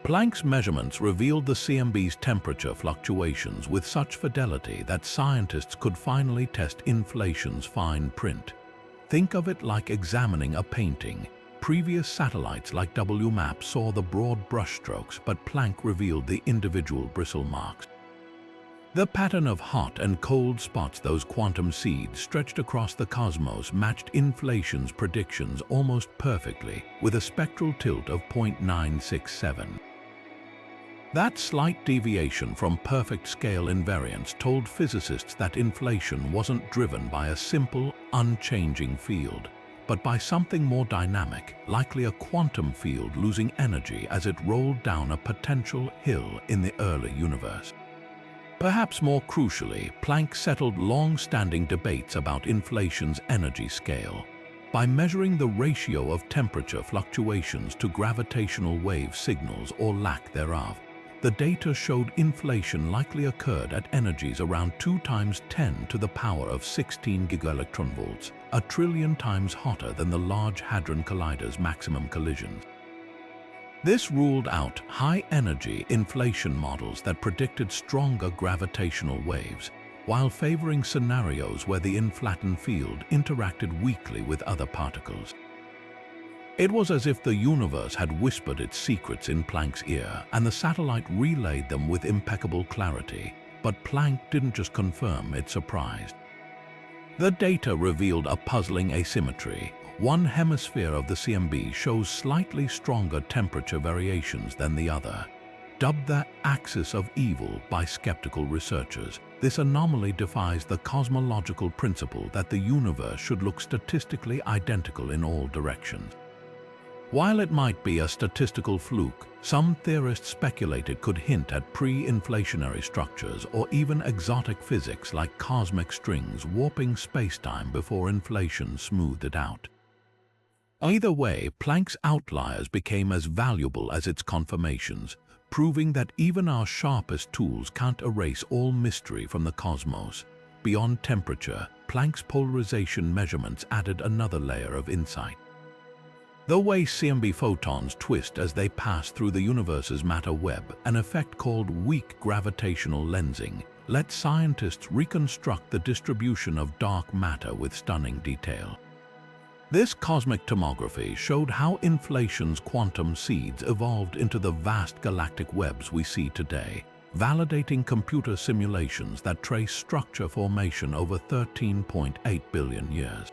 Planck's measurements revealed the CMB's temperature fluctuations with such fidelity that scientists could finally test inflation's fine print. Think of it like examining a painting. Previous satellites like WMAP saw the broad brushstrokes, but Planck revealed the individual bristle marks. The pattern of hot and cold spots those quantum seeds stretched across the cosmos matched inflation's predictions almost perfectly, with a spectral tilt of 0.967. That slight deviation from perfect scale invariance told physicists that inflation wasn't driven by a simple, unchanging field, but by something more dynamic, likely a quantum field losing energy as it rolled down a potential hill in the early universe. Perhaps more crucially, Planck settled long-standing debates about inflation's energy scale. By measuring the ratio of temperature fluctuations to gravitational wave signals or lack thereof, the data showed inflation likely occurred at energies around 2 × 10⁻16 gigaelectronvolts, a trillion times hotter than the Large Hadron Collider's maximum collisions. This ruled out high-energy inflation models that predicted stronger gravitational waves, while favoring scenarios where the inflatoned field interacted weakly with other particles. It was as if the universe had whispered its secrets in Planck's ear, and the satellite relayed them with impeccable clarity. But Planck didn't just confirm, it surprised. The data revealed a puzzling asymmetry. One hemisphere of the CMB shows slightly stronger temperature variations than the other. Dubbed the axis of evil by skeptical researchers, this anomaly defies the cosmological principle that the universe should look statistically identical in all directions. While it might be a statistical fluke, some theorists speculate it could hint at pre-inflationary structures or even exotic physics like cosmic strings warping spacetime before inflation smoothed it out. Either way, Planck's outliers became as valuable as its confirmations, proving that even our sharpest tools can't erase all mystery from the cosmos. Beyond temperature, Planck's polarization measurements added another layer of insight. The way CMB photons twist as they pass through the universe's matter web, an effect called weak gravitational lensing, lets scientists reconstruct the distribution of dark matter with stunning detail. This cosmic tomography showed how inflation's quantum seeds evolved into the vast galactic webs we see today, validating computer simulations that trace structure formation over 13.8 billion years.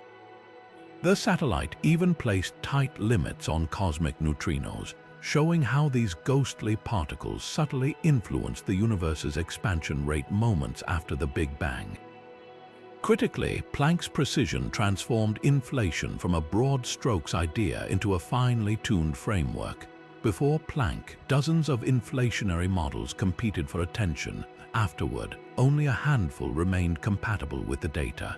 The satellite even placed tight limits on cosmic neutrinos, showing how these ghostly particles subtly influenced the universe's expansion rate moments after the Big Bang. Critically, Planck's precision transformed inflation from a broad strokes idea into a finely tuned framework. Before Planck, dozens of inflationary models competed for attention. Afterward, only a handful remained compatible with the data.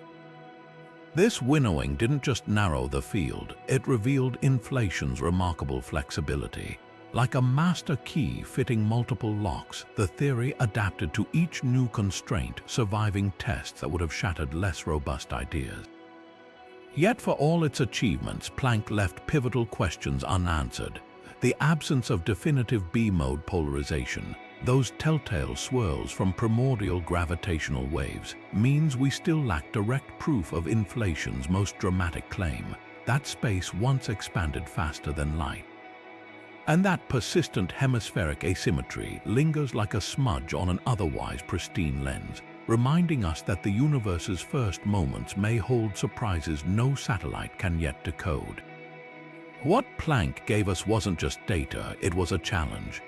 This winnowing didn't just narrow the field, it revealed inflation's remarkable flexibility. Like a master key fitting multiple locks, the theory adapted to each new constraint, surviving tests that would have shattered less robust ideas. Yet for all its achievements, Planck left pivotal questions unanswered. The absence of definitive B-mode polarization, those telltale swirls from primordial gravitational waves, means we still lack direct proof of inflation's most dramatic claim, that space once expanded faster than light. And that persistent hemispheric asymmetry lingers like a smudge on an otherwise pristine lens, reminding us that the universe's first moments may hold surprises no satellite can yet decode. What Planck gave us wasn't just data, it was a challenge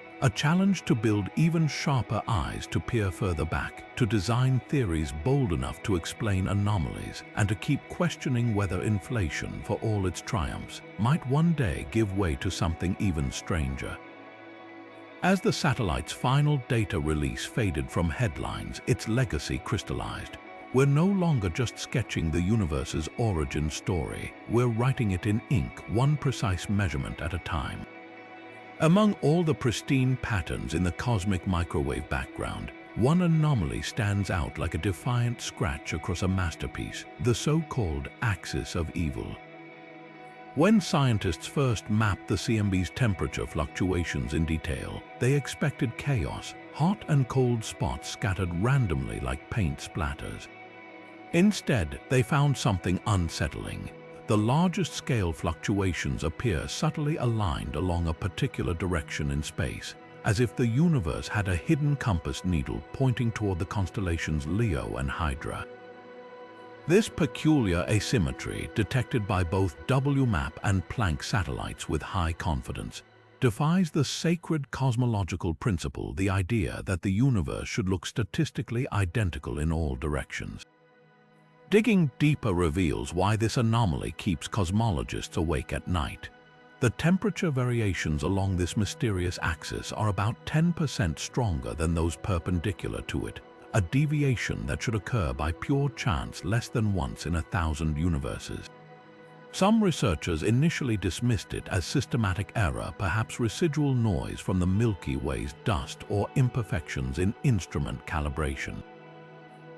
to build even sharper eyes to peer further back, to design theories bold enough to explain anomalies, and to keep questioning whether inflation, for all its triumphs, might one day give way to something even stranger. As the satellite's final data release faded from headlines, its legacy crystallized. We're no longer just sketching the universe's origin story, we're writing it in ink, one precise measurement at a time. Among all the pristine patterns in the cosmic microwave background, one anomaly stands out like a defiant scratch across a masterpiece, the so-called axis of evil. When scientists first mapped the CMB's temperature fluctuations in detail, they expected chaos, hot and cold spots scattered randomly like paint splatters. Instead, they found something unsettling. The largest scale fluctuations appear subtly aligned along a particular direction in space, as if the universe had a hidden compass needle pointing toward the constellations Leo and Hydra. This peculiar asymmetry, detected by both WMAP and Planck satellites with high confidence, defies the sacred cosmological principle, the idea that the universe should look statistically identical in all directions. Digging deeper reveals why this anomaly keeps cosmologists awake at night. The temperature variations along this mysterious axis are about 10% stronger than those perpendicular to it, a deviation that should occur by pure chance less than once in 1,000 universes. Some researchers initially dismissed it as systematic error, perhaps residual noise from the Milky Way's dust or imperfections in instrument calibration.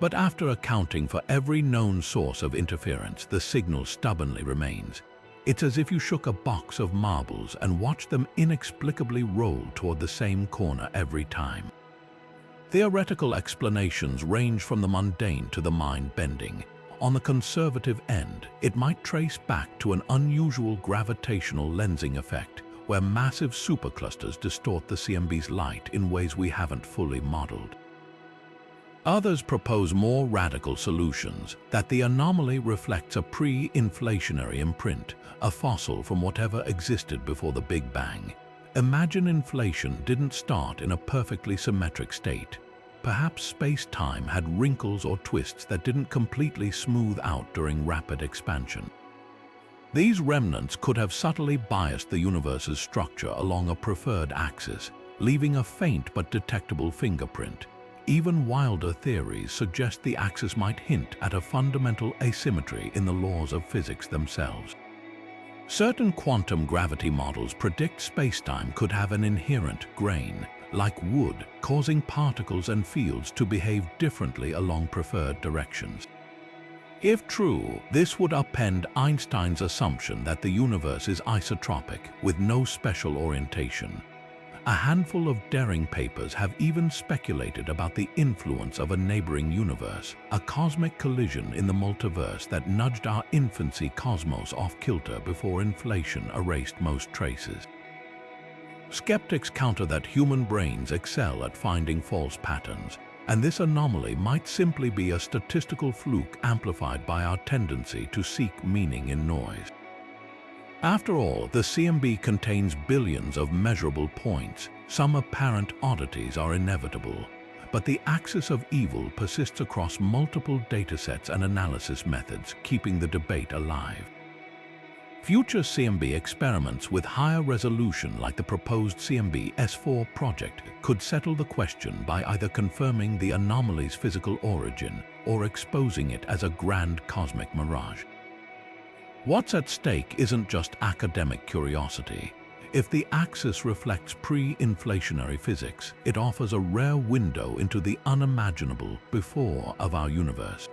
But after accounting for every known source of interference, the signal stubbornly remains. It's as if you shook a box of marbles and watched them inexplicably roll toward the same corner every time. Theoretical explanations range from the mundane to the mind-bending. On the conservative end, it might trace back to an unusual gravitational lensing effect, where massive superclusters distort the CMB's light in ways we haven't fully modeled. Others propose more radical solutions, that the anomaly reflects a pre-inflationary imprint, a fossil from whatever existed before the Big Bang. Imagine inflation didn't start in a perfectly symmetric state. Perhaps space-time had wrinkles or twists that didn't completely smooth out during rapid expansion. These remnants could have subtly biased the universe's structure along a preferred axis, leaving a faint but detectable fingerprint. Even wilder theories suggest the axis might hint at a fundamental asymmetry in the laws of physics themselves. Certain quantum gravity models predict spacetime could have an inherent grain, like wood, causing particles and fields to behave differently along preferred directions. If true, this would upend Einstein's assumption that the universe is isotropic with no special orientation. A handful of daring papers have even speculated about the influence of a neighboring universe, a cosmic collision in the multiverse that nudged our infancy cosmos off kilter before inflation erased most traces. Skeptics counter that human brains excel at finding false patterns, and this anomaly might simply be a statistical fluke amplified by our tendency to seek meaning in noise. After all, the CMB contains billions of measurable points. Some apparent oddities are inevitable, but the axis of evil persists across multiple datasets and analysis methods, keeping the debate alive. Future CMB experiments with higher resolution, like the proposed CMB S4 project, could settle the question by either confirming the anomaly's physical origin or exposing it as a grand cosmic mirage. What's at stake isn't just academic curiosity. If the axis reflects pre-inflationary physics, it offers a rare window into the unimaginable before of our universe.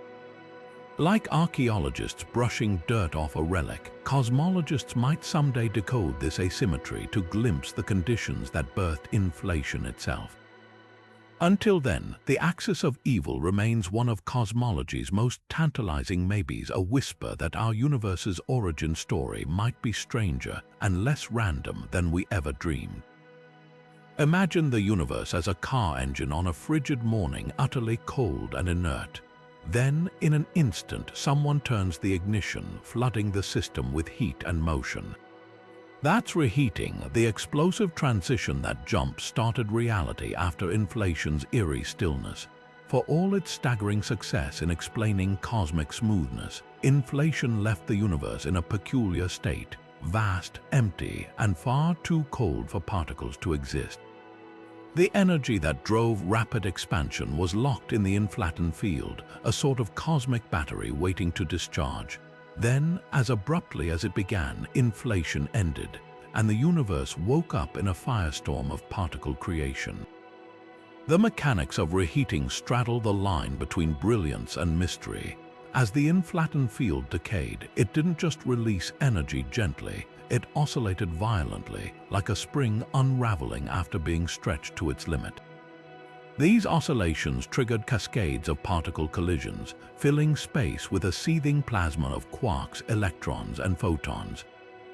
Like archaeologists brushing dirt off a relic, cosmologists might someday decode this asymmetry to glimpse the conditions that birthed inflation itself. Until then, the axis of evil remains one of cosmology's most tantalizing maybes, a whisper that our universe's origin story might be stranger and less random than we ever dreamed. Imagine the universe as a car engine on a frigid morning, utterly cold and inert. Then, in an instant, someone turns the ignition, flooding the system with heat and motion. That's reheating, the explosive transition that jump-started reality after inflation's eerie stillness. For all its staggering success in explaining cosmic smoothness, inflation left the universe in a peculiar state, vast, empty, and far too cold for particles to exist. The energy that drove rapid expansion was locked in the inflatoned field, a sort of cosmic battery waiting to discharge. Then, as abruptly as it began, inflation ended, and the universe woke up in a firestorm of particle creation. The mechanics of reheating straddle the line between brilliance and mystery. As the inflatoned field decayed, it didn't just release energy gently, it oscillated violently, like a spring unraveling after being stretched to its limit. These oscillations triggered cascades of particle collisions, filling space with a seething plasma of quarks, electrons, and photons.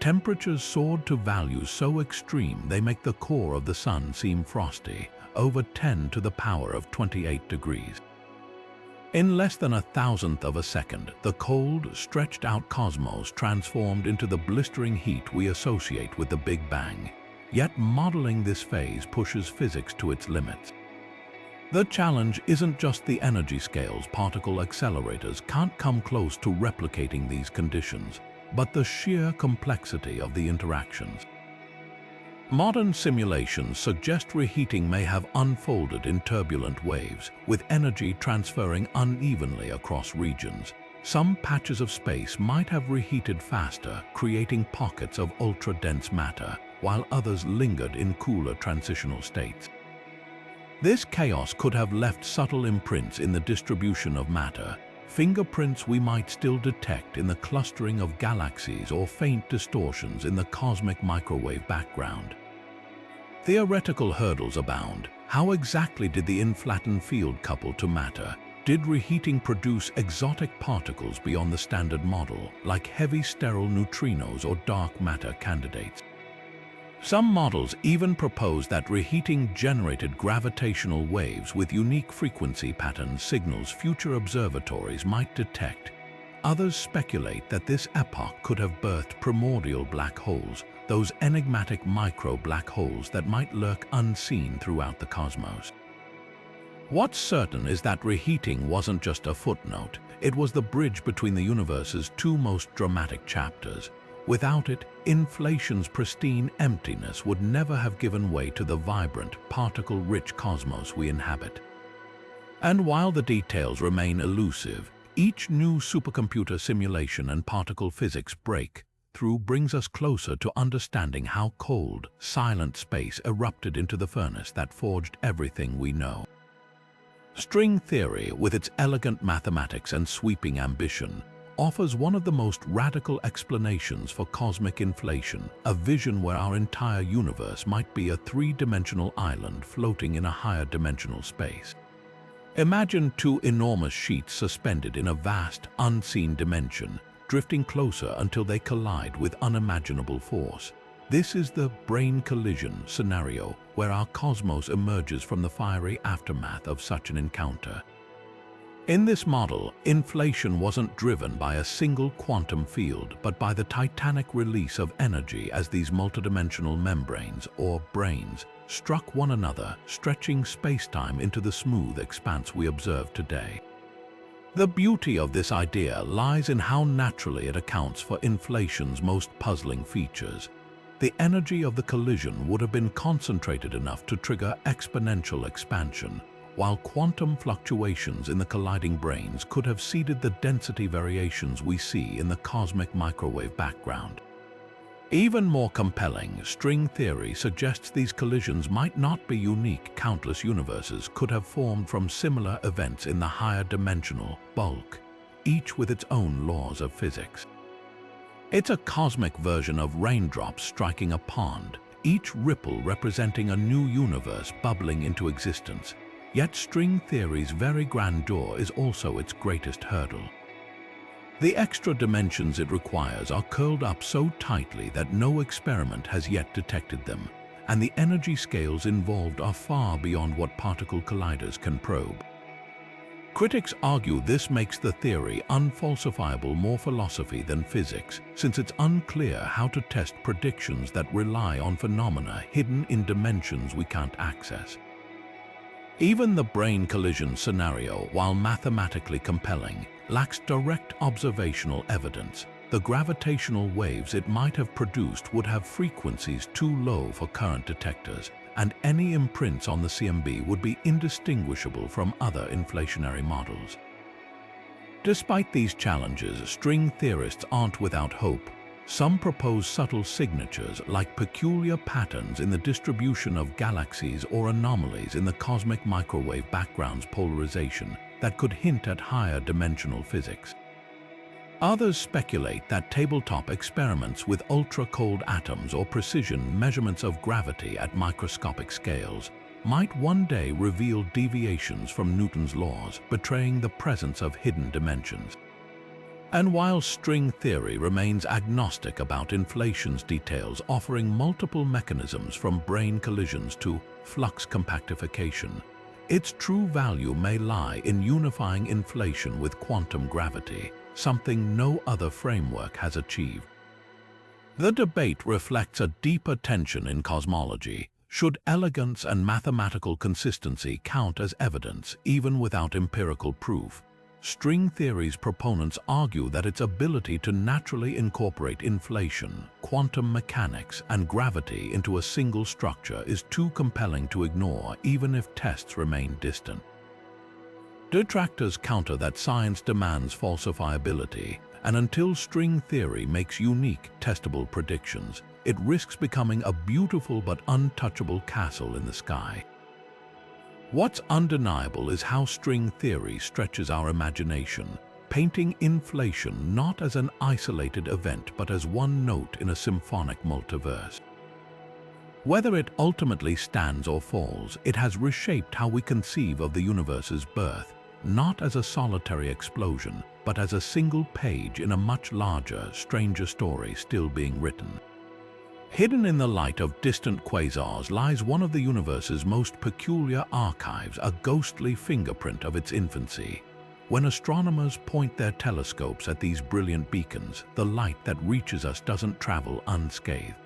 Temperatures soared to values so extreme they make the core of the Sun seem frosty, over 10 to the power of 28 degrees. In less than 1,000th of a second, the cold, stretched-out cosmos transformed into the blistering heat we associate with the Big Bang. Yet modeling this phase pushes physics to its limits. The challenge isn't just the energy scales. Particle accelerators can't come close to replicating these conditions, but the sheer complexity of the interactions. Modern simulations suggest reheating may have unfolded in turbulent waves, with energy transferring unevenly across regions. Some patches of space might have reheated faster, creating pockets of ultra-dense matter, while others lingered in cooler transitional states. This chaos could have left subtle imprints in the distribution of matter, fingerprints we might still detect in the clustering of galaxies or faint distortions in the cosmic microwave background. Theoretical hurdles abound. How exactly did the inflatoned field couple to matter? Did reheating produce exotic particles beyond the standard model, like heavy sterile neutrinos or dark matter candidates? Some models even propose that reheating generated gravitational waves with unique frequency patterns, signals future observatories might detect. Others speculate that this epoch could have birthed primordial black holes, those enigmatic micro-black holes that might lurk unseen throughout the cosmos. What's certain is that reheating wasn't just a footnote, it was the bridge between the universe's two most dramatic chapters, Without it, inflation's pristine emptiness would never have given way to the vibrant, particle-rich cosmos we inhabit. And while the details remain elusive, each new supercomputer simulation and particle physics breakthrough brings us closer to understanding how cold, silent space erupted into the furnace that forged everything we know. String theory, with its elegant mathematics and sweeping ambition, offers one of the most radical explanations for cosmic inflation, a vision where our entire universe might be a three-dimensional island floating in a higher dimensional space. Imagine two enormous sheets suspended in a vast, unseen dimension, drifting closer until they collide with unimaginable force. This is the brain collision scenario where our cosmos emerges from the fiery aftermath of such an encounter. In this model, inflation wasn't driven by a single quantum field, but by the titanic release of energy as these multidimensional membranes, or brains, struck one another, stretching spacetime into the smooth expanse we observe today. The beauty of this idea lies in how naturally it accounts for inflation's most puzzling features. The energy of the collision would have been concentrated enough to trigger exponential expansion, while quantum fluctuations in the colliding brains could have seeded the density variations we see in the cosmic microwave background. Even more compelling, string theory suggests these collisions might not be unique. Countless universes could have formed from similar events in the higher dimensional bulk, each with its own laws of physics. It's a cosmic version of raindrops striking a pond, each ripple representing a new universe bubbling into existence. Yet string theory's very grandeur is also its greatest hurdle. The extra dimensions it requires are curled up so tightly that no experiment has yet detected them, and the energy scales involved are far beyond what particle colliders can probe. Critics argue this makes the theory unfalsifiable more philosophy than physics, since it's unclear how to test predictions that rely on phenomena hidden in dimensions we can't access. Even the brain collision scenario, while mathematically compelling, lacks direct observational evidence. The gravitational waves it might have produced would have frequencies too low for current detectors, and any imprints on the CMB would be indistinguishable from other inflationary models. Despite these challenges, string theorists aren't without hope. Some propose subtle signatures, like peculiar patterns in the distribution of galaxies or anomalies in the cosmic microwave background's polarization, that could hint at higher dimensional physics. Others speculate that tabletop experiments with ultra-cold atoms or precision measurements of gravity at microscopic scales might one day reveal deviations from Newton's laws, betraying the presence of hidden dimensions. And while string theory remains agnostic about inflation's details, offering multiple mechanisms from brain collisions to flux compactification, its true value may lie in unifying inflation with quantum gravity, something no other framework has achieved. The debate reflects a deeper tension in cosmology. Should elegance and mathematical consistency count as evidence, even without empirical proof? String theory's proponents argue that its ability to naturally incorporate inflation, quantum mechanics, and gravity into a single structure is too compelling to ignore, even if tests remain distant. Detractors counter that science demands falsifiability, and until string theory makes unique, testable predictions, it risks becoming a beautiful but untouchable castle in the sky. What's undeniable is how string theory stretches our imagination, painting inflation not as an isolated event but as one note in a symphonic multiverse. Whether it ultimately stands or falls, it has reshaped how we conceive of the universe's birth, not as a solitary explosion, but as a single page in a much larger, stranger story still being written. Hidden in the light of distant quasars lies one of the universe's most peculiar archives, a ghostly fingerprint of its infancy. When astronomers point their telescopes at these brilliant beacons, the light that reaches us doesn't travel unscathed.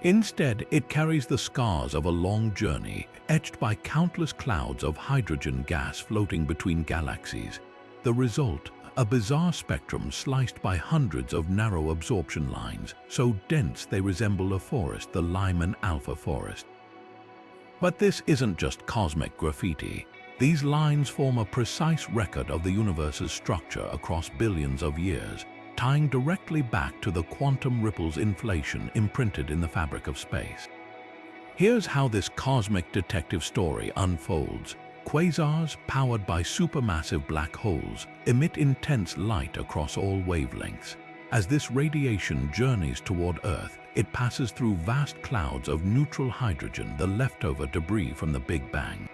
Instead, it carries the scars of a long journey, etched by countless clouds of hydrogen gas floating between galaxies. The result, a bizarre spectrum sliced by hundreds of narrow absorption lines, so dense they resemble a forest, the Lyman Alpha Forest. But this isn't just cosmic graffiti. These lines form a precise record of the universe's structure across billions of years, tying directly back to the quantum ripples inflation imprinted in the fabric of space. Here's how this cosmic detective story unfolds. Quasars, powered by supermassive black holes, emit intense light across all wavelengths. As this radiation journeys toward Earth, it passes through vast clouds of neutral hydrogen, the leftover debris from the Big Bang.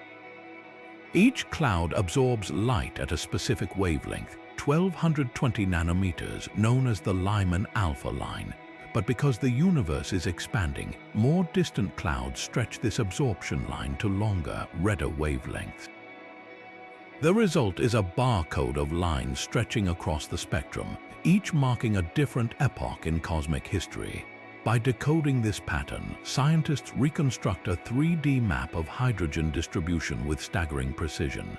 Each cloud absorbs light at a specific wavelength, 1220 nanometers, known as the Lyman Alpha line. But because the universe is expanding, more distant clouds stretch this absorption line to longer, redder wavelengths. The result is a barcode of lines stretching across the spectrum, each marking a different epoch in cosmic history. By decoding this pattern, scientists reconstruct a 3D map of hydrogen distribution with staggering precision.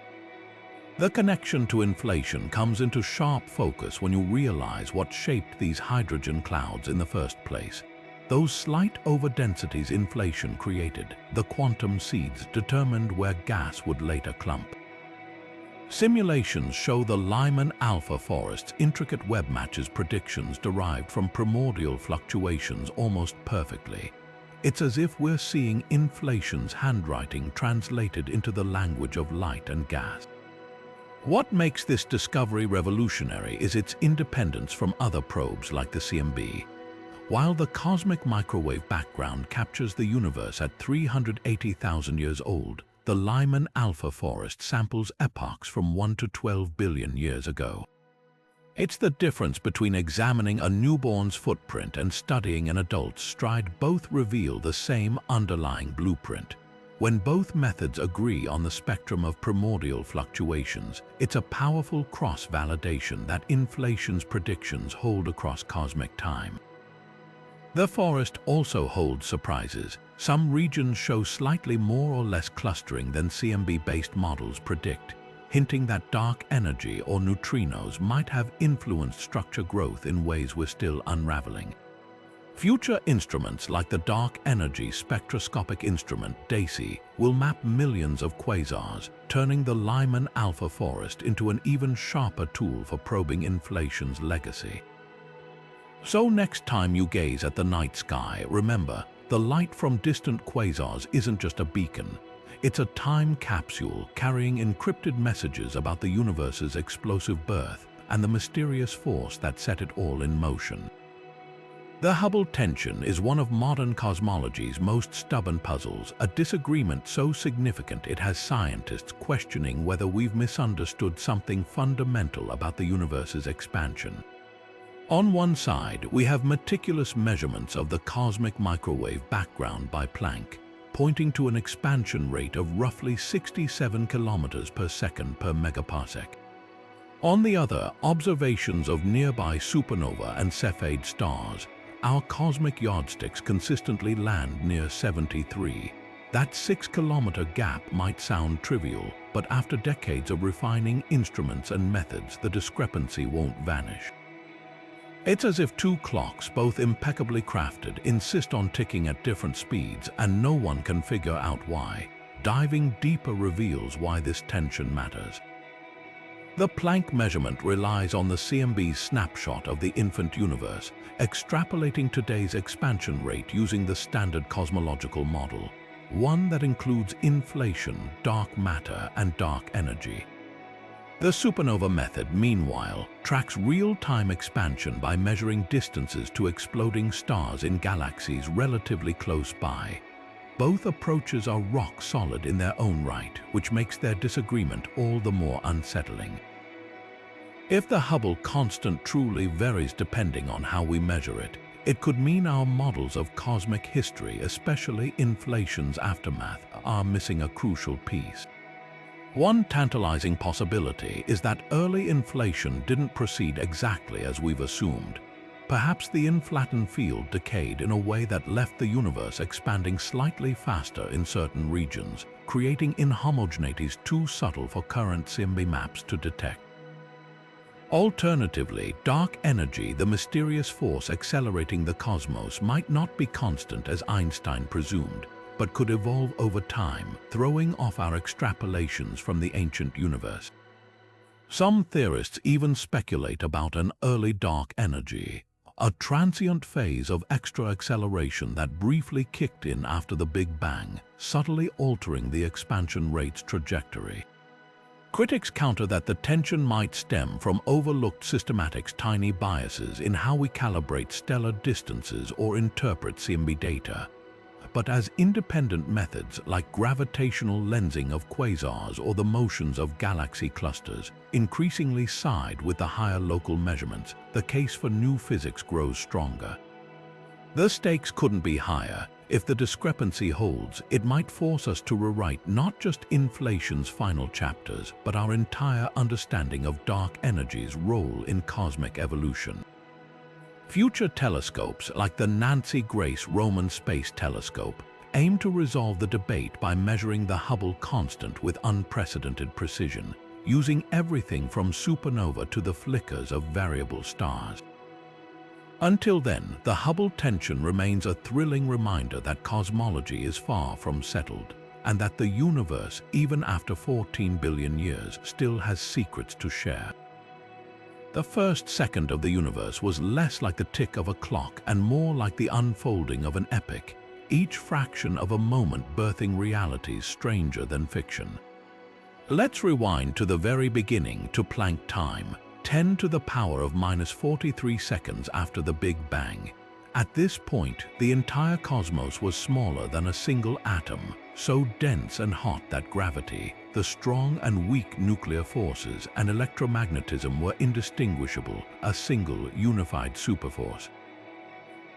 The connection to inflation comes into sharp focus when you realize what shaped these hydrogen clouds in the first place. Those slight overdensities inflation created, the quantum seeds, determined where gas would later clump. Simulations show the Lyman Alpha Forest's intricate web matches predictions derived from primordial fluctuations almost perfectly. It's as if we're seeing inflation's handwriting translated into the language of light and gas. What makes this discovery revolutionary is its independence from other probes like the CMB. While the cosmic microwave background captures the universe at 380,000 years old, the Lyman Alpha Forest samples epochs from 1 to 12 billion years ago. It's the difference between examining a newborn's footprint and studying an adult's stride. Both reveal the same underlying blueprint. When both methods agree on the spectrum of primordial fluctuations, it's a powerful cross-validation that inflation's predictions hold across cosmic time. The forest also holds surprises. Some regions show slightly more or less clustering than CMB-based models predict, hinting that dark energy or neutrinos might have influenced structure growth in ways we're still unraveling. Future instruments like the Dark Energy Spectroscopic Instrument (DESI) will map millions of quasars, turning the Lyman Alpha Forest into an even sharper tool for probing inflation's legacy. So next time you gaze at the night sky, remember, the light from distant quasars isn't just a beacon. It's a time capsule carrying encrypted messages about the universe's explosive birth and the mysterious force that set it all in motion. The Hubble tension is one of modern cosmology's most stubborn puzzles, a disagreement so significant it has scientists questioning whether we've misunderstood something fundamental about the universe's expansion. On one side, we have meticulous measurements of the cosmic microwave background by Planck, pointing to an expansion rate of roughly 67 kilometers per second per megaparsec. On the other, observations of nearby supernova and Cepheid stars, our cosmic yardsticks consistently land near 73. That 6-kilometer gap might sound trivial, but after decades of refining instruments and methods, the discrepancy won't vanish. It's as if two clocks, both impeccably crafted, insist on ticking at different speeds, and no one can figure out why. Diving deeper reveals why this tension matters. The Planck measurement relies on the CMB's snapshot of the infant universe, extrapolating today's expansion rate using the standard cosmological model, one that includes inflation, dark matter, and dark energy. The supernova method, meanwhile, tracks real-time expansion by measuring distances to exploding stars in galaxies relatively close by. Both approaches are rock solid in their own right, which makes their disagreement all the more unsettling. If the Hubble constant truly varies depending on how we measure it, it could mean our models of cosmic history, especially inflation's aftermath, are missing a crucial piece. One tantalizing possibility is that early inflation didn't proceed exactly as we've assumed. Perhaps the inflattened field decayed in a way that left the universe expanding slightly faster in certain regions, creating inhomogeneities too subtle for current CMB maps to detect. Alternatively, dark energy, the mysterious force accelerating the cosmos, might not be constant as Einstein presumed, but could evolve over time, throwing off our extrapolations from the ancient universe. Some theorists even speculate about an early dark energy, a transient phase of extra acceleration that briefly kicked in after the Big Bang, subtly altering the expansion rate's trajectory. Critics counter that the tension might stem from overlooked systematic's tiny biases in how we calibrate stellar distances or interpret CMB data. But as independent methods like gravitational lensing of quasars or the motions of galaxy clusters increasingly side with the higher local measurements, the case for new physics grows stronger. The stakes couldn't be higher. If the discrepancy holds, it might force us to rewrite not just inflation's final chapters, but our entire understanding of dark energy's role in cosmic evolution. Future telescopes, like the Nancy Grace Roman Space Telescope, aim to resolve the debate by measuring the Hubble constant with unprecedented precision, using everything from supernova to the flickers of variable stars. Until then, the Hubble tension remains a thrilling reminder that cosmology is far from settled, and that the universe, even after 14 billion years, still has secrets to share. The first second of the universe was less like the tick of a clock and more like the unfolding of an epic, each fraction of a moment birthing realities stranger than fiction. Let's rewind to the very beginning, to Planck time, 10 to the power of minus 43 seconds after the Big Bang. At this point, the entire cosmos was smaller than a single atom, so dense and hot that gravity, the strong and weak nuclear forces, and electromagnetism were indistinguishable, a single unified superforce.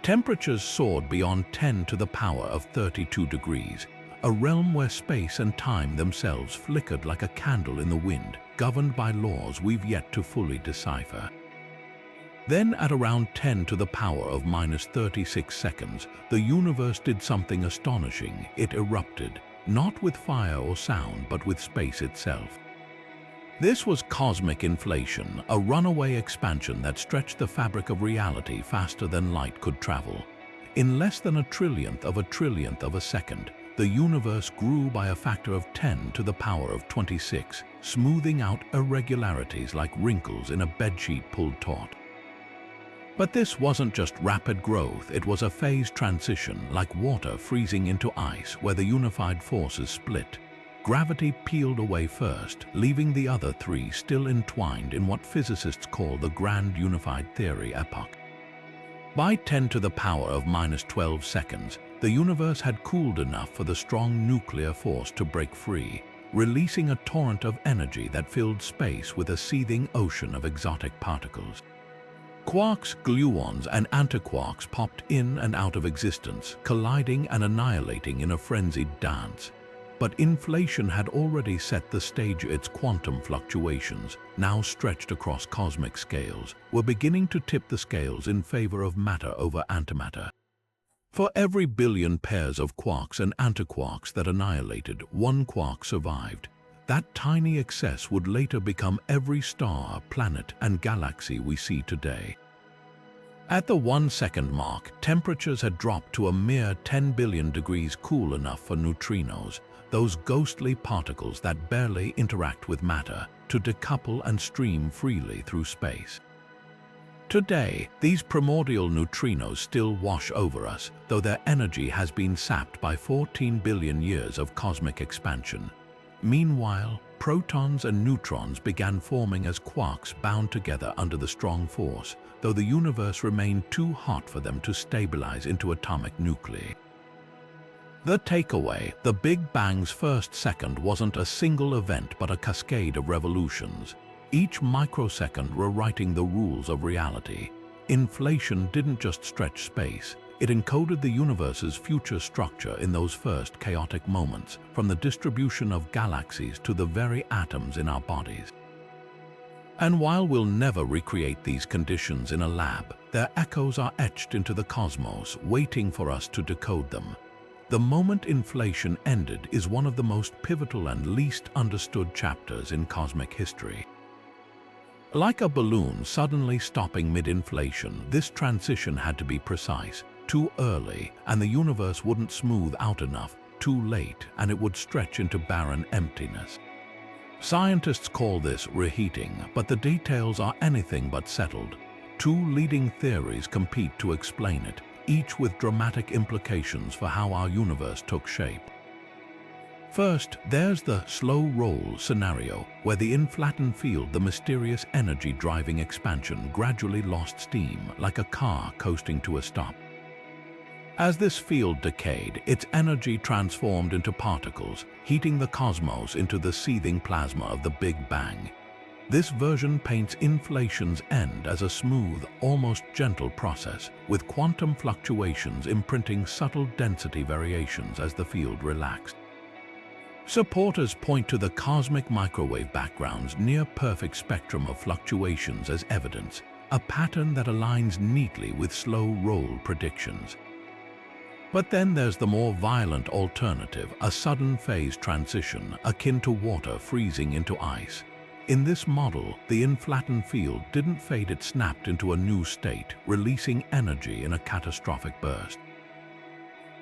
Temperatures soared beyond 10 to the power of 32 degrees, a realm where space and time themselves flickered like a candle in the wind, governed by laws we've yet to fully decipher. Then, at around 10 to the power of minus 36 seconds, the universe did something astonishing. It erupted, not with fire or sound, but with space itself. This was cosmic inflation, a runaway expansion that stretched the fabric of reality faster than light could travel. In less than a trillionth of a second, the universe grew by a factor of 10 to the power of 26, smoothing out irregularities like wrinkles in a bedsheet pulled taut. But this wasn't just rapid growth, it was a phased transition, like water freezing into ice where the unified forces split. Gravity peeled away first, leaving the other three still entwined in what physicists call the Grand Unified Theory epoch. By 10 to the power of minus 12 seconds, the universe had cooled enough for the strong nuclear force to break free, releasing a torrent of energy that filled space with a seething ocean of exotic particles. Quarks, gluons, and antiquarks popped in and out of existence, colliding and annihilating in a frenzied dance. But inflation had already set the stage. Its quantum fluctuations, now stretched across cosmic scales, were beginning to tip the scales in favor of matter over antimatter. For every billion pairs of quarks and antiquarks that annihilated, one quark survived. That tiny excess would later become every star, planet, and galaxy we see today. At the 1 second mark, temperatures had dropped to a mere 10 billion degrees, cool enough for neutrinos, those ghostly particles that barely interact with matter, to decouple and stream freely through space. Today, these primordial neutrinos still wash over us, though their energy has been sapped by 14 billion years of cosmic expansion. Meanwhile, protons and neutrons began forming as quarks bound together under the strong force, though the universe remained too hot for them to stabilize into atomic nuclei. The takeaway: the Big Bang's first second wasn't a single event but a cascade of revolutions, each microsecond rewriting the rules of reality. Inflation didn't just stretch space, it encoded the universe's future structure in those first chaotic moments, from the distribution of galaxies to the very atoms in our bodies. And while we'll never recreate these conditions in a lab, their echoes are etched into the cosmos, waiting for us to decode them. The moment inflation ended is one of the most pivotal and least understood chapters in cosmic history. Like a balloon suddenly stopping mid-inflation, this transition had to be precise, too early, and the universe wouldn't smooth out enough, too late, and it would stretch into barren emptiness. Scientists call this reheating, but the details are anything but settled. Two leading theories compete to explain it, each with dramatic implications for how our universe took shape. First, there's the slow roll scenario, where the inflattened field, the mysterious energy driving expansion, gradually lost steam, like a car coasting to a stop. As this field decayed, its energy transformed into particles, heating the cosmos into the seething plasma of the Big Bang. This version paints inflation's end as a smooth, almost gentle process, with quantum fluctuations imprinting subtle density variations as the field relaxed. Supporters point to the cosmic microwave background's near-perfect spectrum of fluctuations as evidence, a pattern that aligns neatly with slow-roll predictions. But then there's the more violent alternative, a sudden phase transition akin to water freezing into ice. In this model, the inflattened field didn't fade, it snapped into a new state, releasing energy in a catastrophic burst.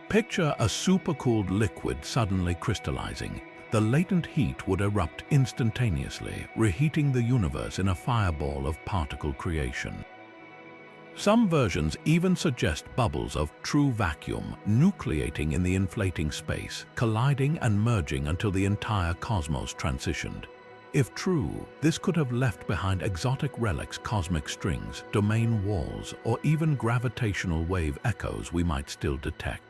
Picture a supercooled liquid suddenly crystallizing. The latent heat would erupt instantaneously, reheating the universe in a fireball of particle creation. Some versions even suggest bubbles of true vacuum nucleating in the inflating space, colliding and merging until the entire cosmos transitioned. If true, this could have left behind exotic relics, cosmic strings, domain walls, or even gravitational wave echoes we might still detect.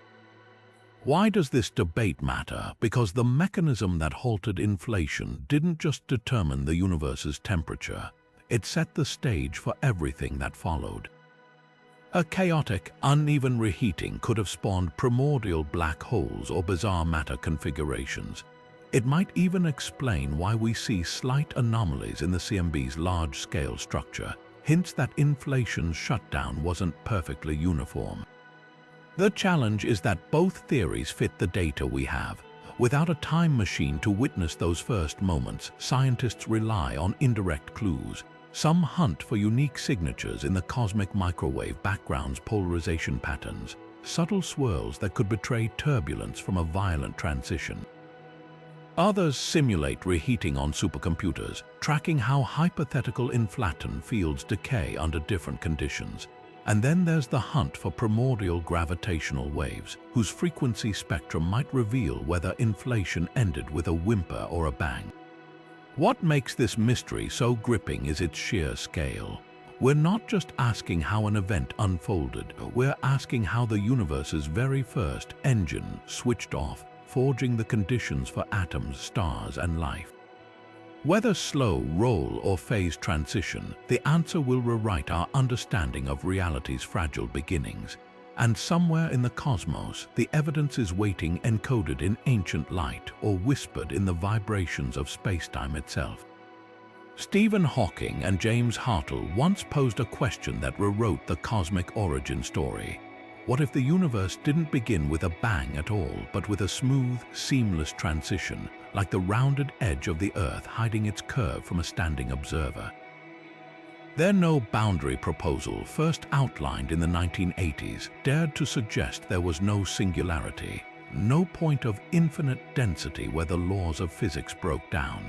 Why does this debate matter? Because the mechanism that halted inflation didn't just determine the universe's temperature, it set the stage for everything that followed. A chaotic, uneven reheating could have spawned primordial black holes or bizarre matter configurations. It might even explain why we see slight anomalies in the CMB's large-scale structure, hints that inflation's shutdown wasn't perfectly uniform. The challenge is that both theories fit the data we have. Without a time machine to witness those first moments, scientists rely on indirect clues. Some hunt for unique signatures in the cosmic microwave background's polarization patterns, subtle swirls that could betray turbulence from a violent transition. Others simulate reheating on supercomputers, tracking how hypothetical inflattened fields decay under different conditions. And then there's the hunt for primordial gravitational waves, whose frequency spectrum might reveal whether inflation ended with a whimper or a bang. What makes this mystery so gripping is its sheer scale. We're not just asking how an event unfolded, we're asking how the universe's very first engine switched off, forging the conditions for atoms, stars, and life. Whether slow roll or phase transition, the answer will rewrite our understanding of reality's fragile beginnings. And somewhere in the cosmos, the evidence is waiting, encoded in ancient light or whispered in the vibrations of spacetime itself. Stephen Hawking and James Hartle once posed a question that rewrote the cosmic origin story. What if the universe didn't begin with a bang at all, but with a smooth, seamless transition, like the rounded edge of the Earth hiding its curve from a standing observer? Their no-boundary proposal, first outlined in the 1980s, dared to suggest there was no singularity, no point of infinite density where the laws of physics broke down.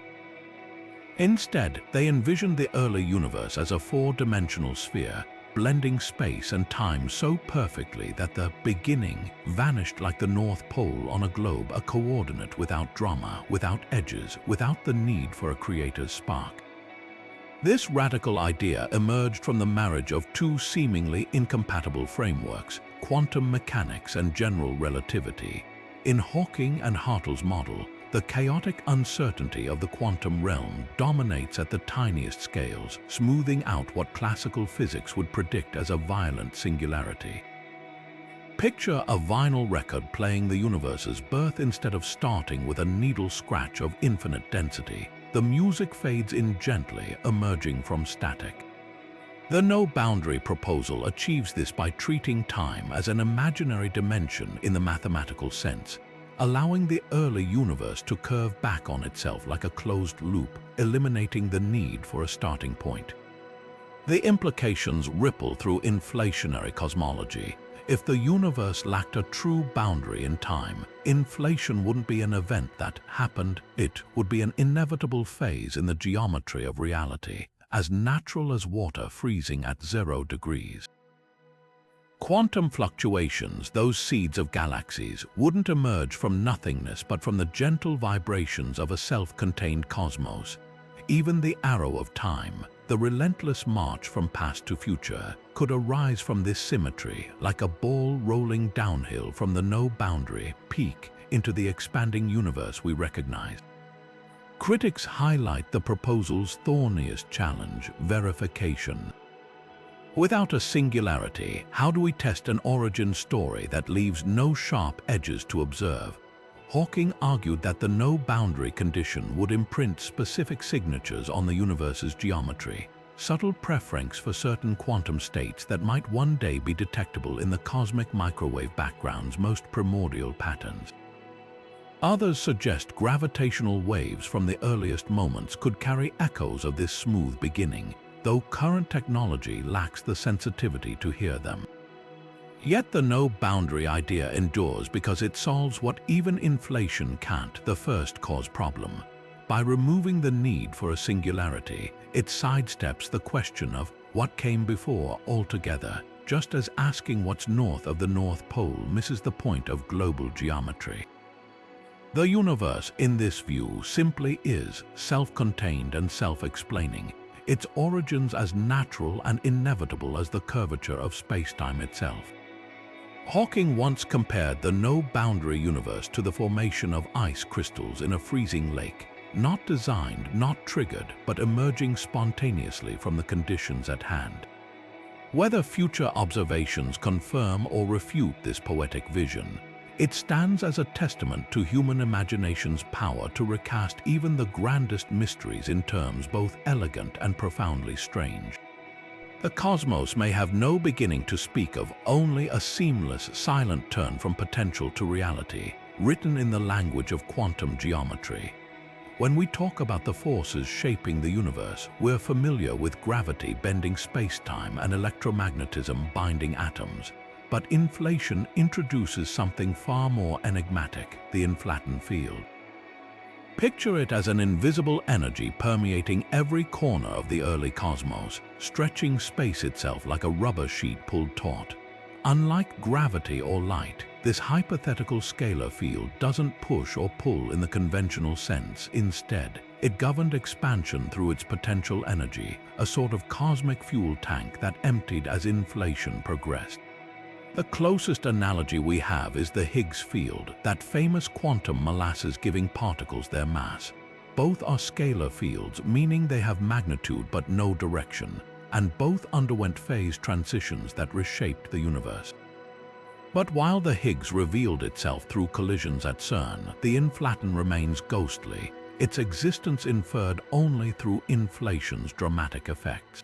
Instead, they envisioned the early universe as a four-dimensional sphere, blending space and time so perfectly that the beginning vanished like the North Pole on a globe, a coordinate without drama, without edges, without the need for a creator's spark. This radical idea emerged from the marriage of two seemingly incompatible frameworks, quantum mechanics and general relativity. In Hawking and Hartle's model, the chaotic uncertainty of the quantum realm dominates at the tiniest scales, smoothing out what classical physics would predict as a violent singularity. Picture a vinyl record playing the universe's birth instead of starting with a needle scratch of infinite density. The music fades in gently, emerging from static. The no-boundary proposal achieves this by treating time as an imaginary dimension in the mathematical sense, allowing the early universe to curve back on itself like a closed loop, eliminating the need for a starting point. The implications ripple through inflationary cosmology. If the universe lacked a true boundary in time, inflation wouldn't be an event that happened, it would be an inevitable phase in the geometry of reality, as natural as water freezing at 0 degrees. Quantum fluctuations, those seeds of galaxies, wouldn't emerge from nothingness but from the gentle vibrations of a self-contained cosmos. Even the arrow of time, the relentless march from past to future, could arise from this symmetry like a ball rolling downhill from the no-boundary peak into the expanding universe we recognize. Critics highlight the proposal's thorniest challenge, verification. Without a singularity, how do we test an origin story that leaves no sharp edges to observe? Hawking argued that the no-boundary condition would imprint specific signatures on the universe's geometry, subtle preference for certain quantum states that might one day be detectable in the cosmic microwave background's most primordial patterns. Others suggest gravitational waves from the earliest moments could carry echoes of this smooth beginning, though current technology lacks the sensitivity to hear them. Yet the no-boundary idea endures because it solves what even inflation can't, the first cause problem. By removing the need for a singularity, it sidesteps the question of what came before altogether, just as asking what's north of the North Pole misses the point of global geometry. The universe, in this view, simply is, self-contained and self-explaining, its origins as natural and inevitable as the curvature of space-time itself. Hawking once compared the no-boundary universe to the formation of ice crystals in a freezing lake, not designed, not triggered, but emerging spontaneously from the conditions at hand. Whether future observations confirm or refute this poetic vision, it stands as a testament to human imagination's power to recast even the grandest mysteries in terms both elegant and profoundly strange. The cosmos may have no beginning to speak of, only a seamless, silent turn from potential to reality, written in the language of quantum geometry. When we talk about the forces shaping the universe, we're familiar with gravity bending space-time and electromagnetism binding atoms. But inflation introduces something far more enigmatic, the inflaton field. Picture it as an invisible energy permeating every corner of the early cosmos, stretching space itself like a rubber sheet pulled taut. Unlike gravity or light, this hypothetical scalar field doesn't push or pull in the conventional sense. Instead, it governed expansion through its potential energy, a sort of cosmic fuel tank that emptied as inflation progressed. The closest analogy we have is the Higgs field, that famous quantum molasses giving particles their mass. Both are scalar fields, meaning they have magnitude but no direction, and both underwent phase transitions that reshaped the universe. But while the Higgs revealed itself through collisions at CERN, the inflaton remains ghostly, its existence inferred only through inflation's dramatic effects.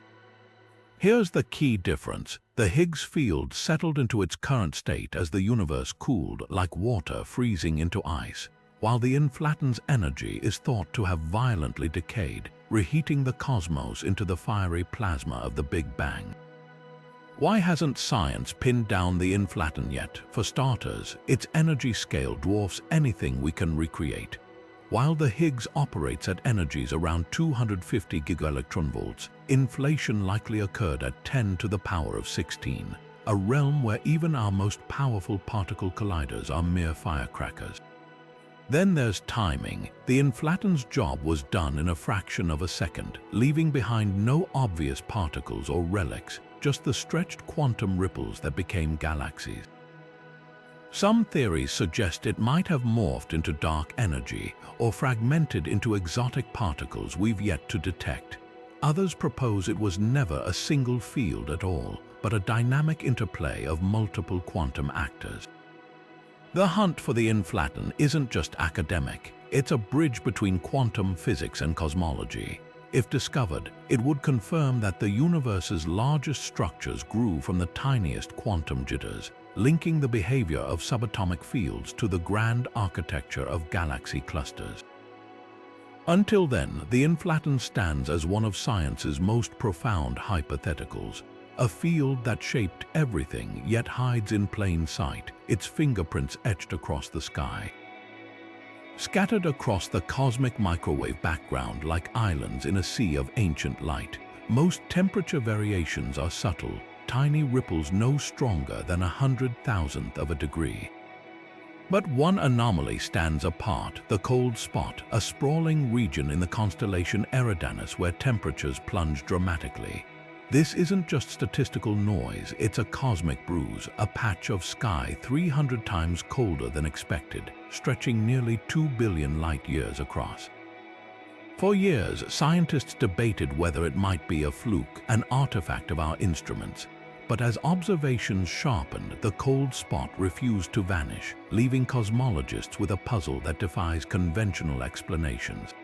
Here's the key difference. The Higgs field settled into its current state as the universe cooled, like water freezing into ice, while the inflaton's energy is thought to have violently decayed, reheating the cosmos into the fiery plasma of the Big Bang. Why hasn't science pinned down the inflaton yet? For starters, its energy scale dwarfs anything we can recreate. While the Higgs operates at energies around 250 gigaelectronvolts, inflation likely occurred at 10 to the power of 16, a realm where even our most powerful particle colliders are mere firecrackers. Then there's timing. The inflaton's job was done in a fraction of a second, leaving behind no obvious particles or relics, just the stretched quantum ripples that became galaxies. Some theories suggest it might have morphed into dark energy or fragmented into exotic particles we've yet to detect. Others propose it was never a single field at all, but a dynamic interplay of multiple quantum actors. The hunt for the inflaton isn't just academic, it's a bridge between quantum physics and cosmology. If discovered, it would confirm that the universe's largest structures grew from the tiniest quantum jitters, linking the behavior of subatomic fields to the grand architecture of galaxy clusters. Until then, the inflaton stands as one of science's most profound hypotheticals, a field that shaped everything yet hides in plain sight, its fingerprints etched across the sky. Scattered across the cosmic microwave background like islands in a sea of ancient light, most temperature variations are subtle, tiny ripples no stronger than 100,000th of a degree. But one anomaly stands apart, the cold spot, a sprawling region in the constellation Eridanus where temperatures plunge dramatically. This isn't just statistical noise, it's a cosmic bruise, a patch of sky 300 times colder than expected, stretching nearly 2 billion light-years across. For years, scientists debated whether it might be a fluke, an artifact of our instruments. But as observations sharpened, the cold spot refused to vanish, leaving cosmologists with a puzzle that defies conventional explanations.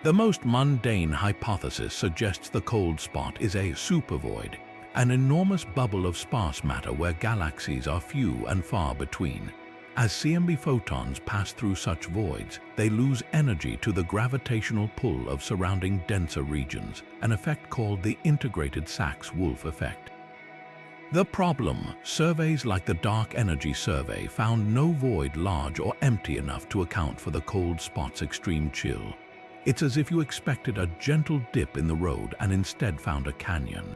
The most mundane hypothesis suggests the cold spot is a supervoid, an enormous bubble of sparse matter where galaxies are few and far between. As CMB photons pass through such voids, they lose energy to the gravitational pull of surrounding denser regions, an effect called the integrated Sachs-Wolf effect. The problem, surveys like the Dark Energy Survey found no void large or empty enough to account for the cold spot's extreme chill. It's as if you expected a gentle dip in the road and instead found a canyon.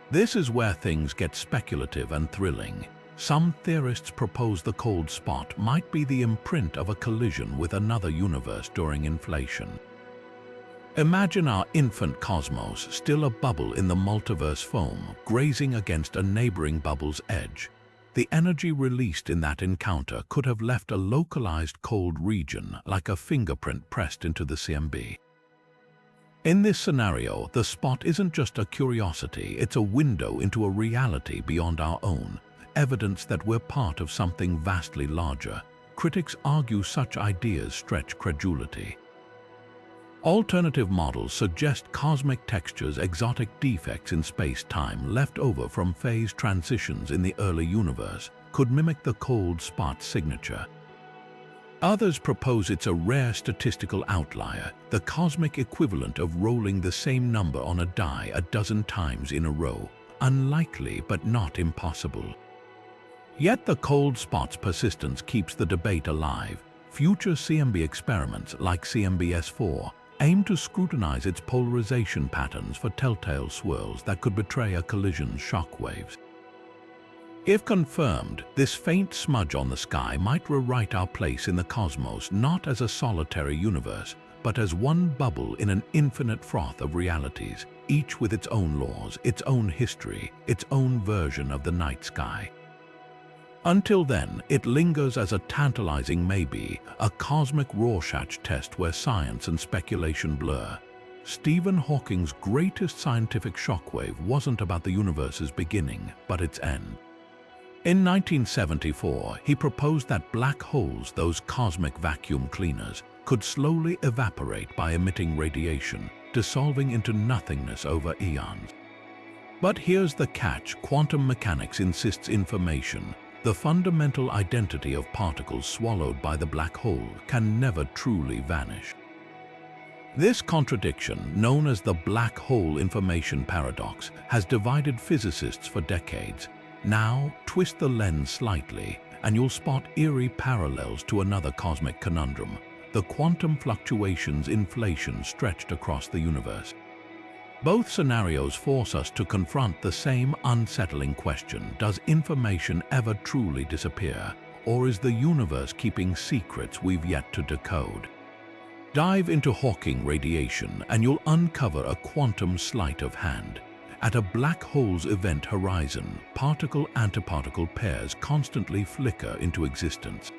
This is where things get speculative and thrilling. Some theorists propose the cold spot might be the imprint of a collision with another universe during inflation. Imagine our infant cosmos, still a bubble in the multiverse foam, grazing against a neighboring bubble's edge. The energy released in that encounter could have left a localized cold region, like a fingerprint pressed into the CMB. In this scenario, the spot isn't just a curiosity, it's a window into a reality beyond our own, evidence that we're part of something vastly larger. Critics argue such ideas stretch credulity. Alternative models suggest cosmic textures, exotic defects in space-time left over from phase transitions in the early universe could mimic the cold spot signature. Others propose it's a rare statistical outlier, the cosmic equivalent of rolling the same number on a die a dozen times in a row. Unlikely but not impossible. Yet the cold spot's persistence keeps the debate alive. Future CMB experiments like CMB-S4 aim to scrutinize its polarization patterns for telltale swirls that could betray a collision's shockwaves. If confirmed, this faint smudge on the sky might rewrite our place in the cosmos not as a solitary universe, but as one bubble in an infinite froth of realities, each with its own laws, its own history, its own version of the night sky. Until then, it lingers as a tantalizing maybe, a cosmic Rorschach test where science and speculation blur. Stephen Hawking's greatest scientific shockwave wasn't about the universe's beginning, but its end. In 1974, he proposed that black holes, those cosmic vacuum cleaners, could slowly evaporate by emitting radiation, dissolving into nothingness over eons. But here's the catch: quantum mechanics insists information, the fundamental identity of particles swallowed by the black hole, can never truly vanish. This contradiction, known as the black hole information paradox, has divided physicists for decades. Now, twist the lens slightly, and you'll spot eerie parallels to another cosmic conundrum: the quantum fluctuations inflation stretched across the universe. Both scenarios force us to confront the same unsettling question: does information ever truly disappear, or is the universe keeping secrets we've yet to decode? Dive into Hawking radiation and you'll uncover a quantum sleight of hand. At a black hole's event horizon, particle-antiparticle pairs constantly flicker into existence.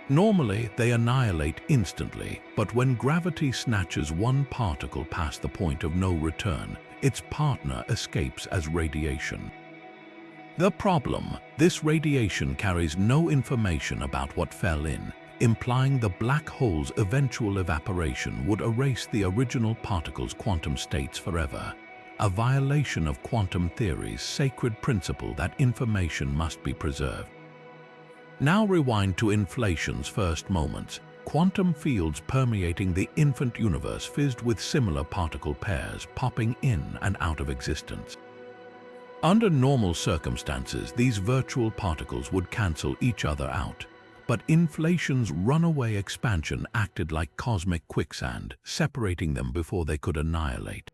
Normally, they annihilate instantly, but when gravity snatches one particle past the point of no return, its partner escapes as radiation. The problem: this radiation carries no information about what fell in, implying the black hole's eventual evaporation would erase the original particle's quantum states forever, a violation of quantum theory's sacred principle that information must be preserved. Now rewind to inflation's first moments. quantum fields permeating the infant universe fizzed with similar particle pairs popping in and out of existence. Under normal circumstances, these virtual particles would cancel each other out, but inflation's runaway expansion acted like cosmic quicksand, separating them before they could annihilate.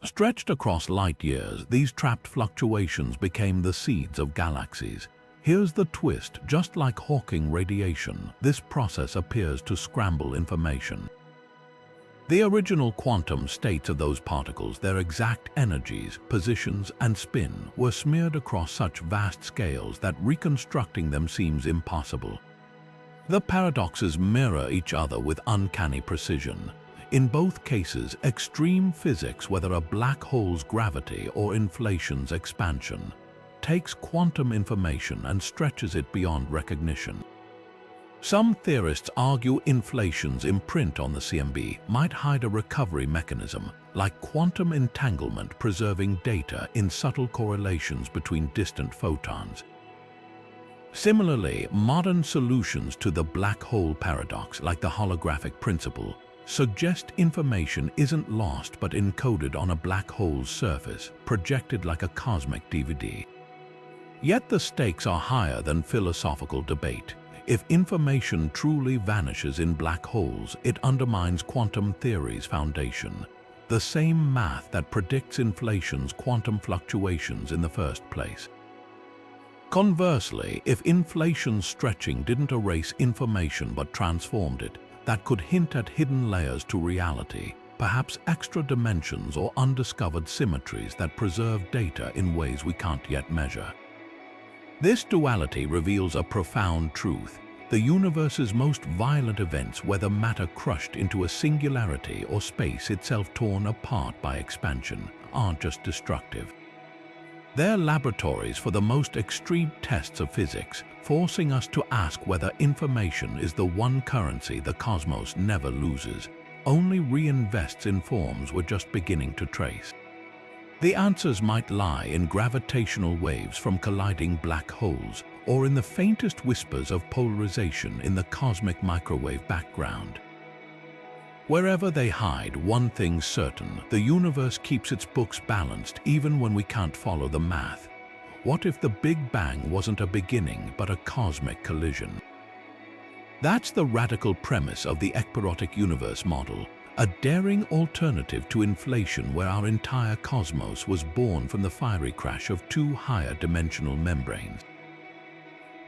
Stretched across light years, these trapped fluctuations became the seeds of galaxies. Here's the twist: just like Hawking radiation, this process appears to scramble information. The original quantum states of those particles, their exact energies, positions, and spin, were smeared across such vast scales that reconstructing them seems impossible. The paradoxes mirror each other with uncanny precision. In both cases, extreme physics, whether a black hole's gravity or inflation's expansion, takes quantum information and stretches it beyond recognition. Some theorists argue inflation's imprint on the CMB might hide a recovery mechanism, like quantum entanglement preserving data in subtle correlations between distant photons. Similarly, modern solutions to the black hole paradox, like the holographic principle, suggest information isn't lost but encoded on a black hole's surface, projected like a cosmic DVD. Yet the stakes are higher than philosophical debate. If information truly vanishes in black holes, it undermines quantum theory's foundation, the same math that predicts inflation's quantum fluctuations in the first place. Conversely, if inflation's stretching didn't erase information but transformed it, that could hint at hidden layers to reality, perhaps extra dimensions or undiscovered symmetries that preserve data in ways we can't yet measure. This duality reveals a profound truth. The universe's most violent events, whether matter crushed into a singularity or space itself torn apart by expansion, aren't just destructive. They're laboratories for the most extreme tests of physics, forcing us to ask whether information is the one currency the cosmos never loses, only reinvests in forms we're just beginning to trace. The answers might lie in gravitational waves from colliding black holes, or in the faintest whispers of polarization in the cosmic microwave background. Wherever they hide, one thing's certain: the universe keeps its books balanced even when we can't follow the math. What if the Big Bang wasn't a beginning but a cosmic collision? That's the radical premise of the ekpyrotic universe model, a daring alternative to inflation where our entire cosmos was born from the fiery crash of two higher dimensional membranes.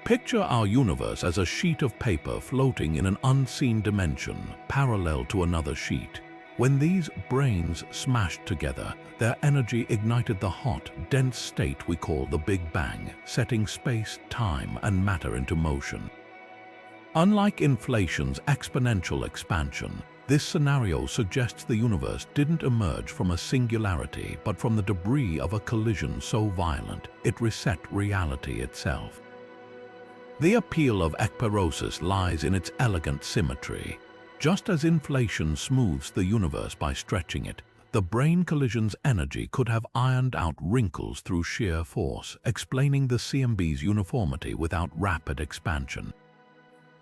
Picture our universe as a sheet of paper floating in an unseen dimension, parallel to another sheet. When these brains smashed together, their energy ignited the hot, dense state we call the Big Bang, setting space, time, and matter into motion. Unlike inflation's exponential expansion, this scenario suggests the universe didn't emerge from a singularity, but from the debris of a collision so violent it reset reality itself. The appeal of ekpyrosis lies in its elegant symmetry. Just as inflation smooths the universe by stretching it, the brain collision's energy could have ironed out wrinkles through sheer force, explaining the CMB's uniformity without rapid expansion.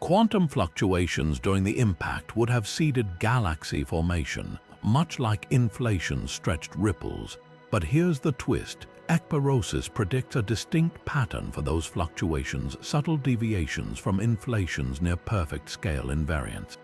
Quantum fluctuations during the impact would have seeded galaxy formation, much like inflation's stretched ripples. But here's the twist: ekpyrosis predicts a distinct pattern for those fluctuations, subtle deviations from inflation's near-perfect scale invariance.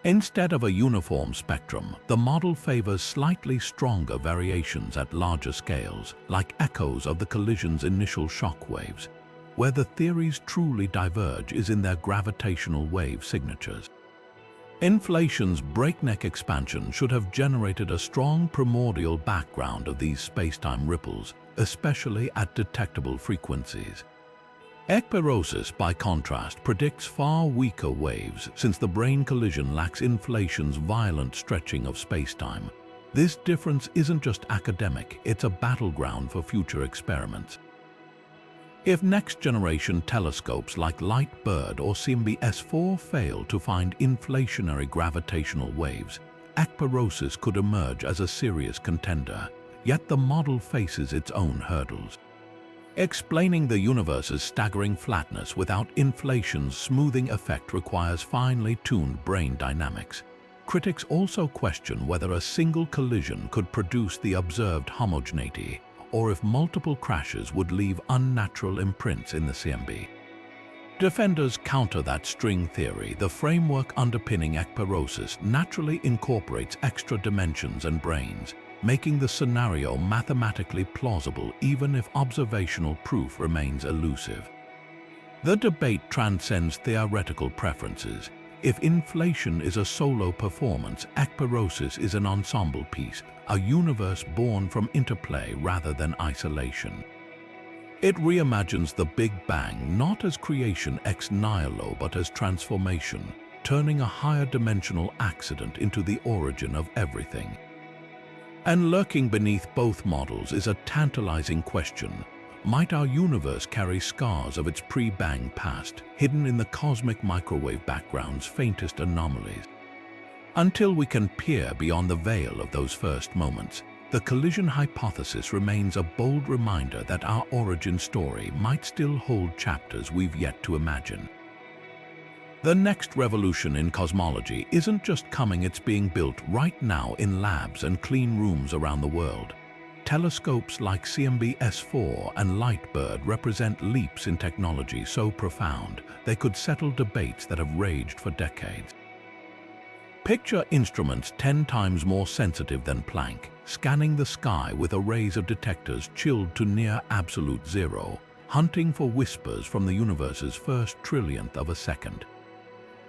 Instead of a uniform spectrum, the model favors slightly stronger variations at larger scales, like echoes of the collision's initial shock waves. Where the theories truly diverge is in their gravitational wave signatures. Inflation's breakneck expansion should have generated a strong primordial background of these spacetime ripples, especially at detectable frequencies. Ekpyrosis, by contrast, predicts far weaker waves, since the brain collision lacks inflation's violent stretching of spacetime. This difference isn't just academic, it's a battleground for future experiments. If next-generation telescopes like LIGHT-BIRD or CMB S4 fail to find inflationary gravitational waves, ekpyrosis could emerge as a serious contender, yet the model faces its own hurdles. Explaining the universe's staggering flatness without inflation's smoothing effect requires finely tuned brain dynamics. Critics also question whether a single collision could produce the observed homogeneity, or if multiple crashes would leave unnatural imprints in the CMB. Defenders counter that string theory. The framework underpinning ekpyrosis naturally incorporates extra dimensions and branes, making the scenario mathematically plausible even if observational proof remains elusive. The debate transcends theoretical preferences. If inflation is a solo performance, ekpyrosis is an ensemble piece, a universe born from interplay rather than isolation. It reimagines the Big Bang not as creation ex nihilo but as transformation, turning a higher dimensional accident into the origin of everything. And lurking beneath both models is a tantalizing question. Might our universe carry scars of its pre-bang past, hidden in the cosmic microwave background's faintest anomalies? Until we can peer beyond the veil of those first moments, the collision hypothesis remains a bold reminder that our origin story might still hold chapters we've yet to imagine. The next revolution in cosmology isn't just coming, it's being built right now in labs and clean rooms around the world. Telescopes like CMB S4 and LIGHTBIRD represent leaps in technology so profound they could settle debates that have raged for decades. Picture instruments 10 times more sensitive than Planck, scanning the sky with arrays of detectors chilled to near absolute zero, hunting for whispers from the universe's first trillionth of a second.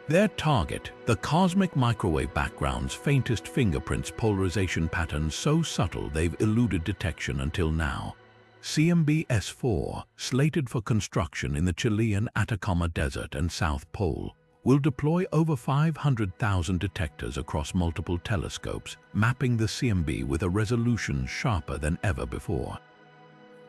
Their target, the cosmic microwave background's faintest fingerprints, polarization patterns so subtle they've eluded detection until now. CMB S4, slated for construction in the Chilean Atacama Desert and South Pole, will deploy over 500,000 detectors across multiple telescopes, mapping the CMB with a resolution sharper than ever before.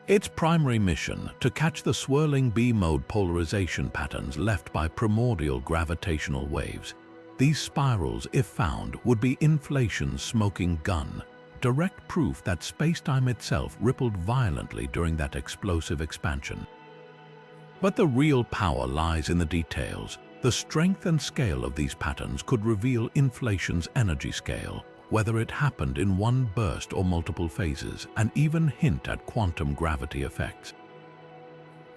Its primary mission, to catch the swirling B-mode polarization patterns left by primordial gravitational waves. These spirals, if found, would be inflation's smoking gun, direct proof that spacetime itself rippled violently during that explosive expansion. But the real power lies in the details. The strength and scale of these patterns could reveal inflation's energy scale, whether it happened in one burst or multiple phases, and even hint at quantum gravity effects.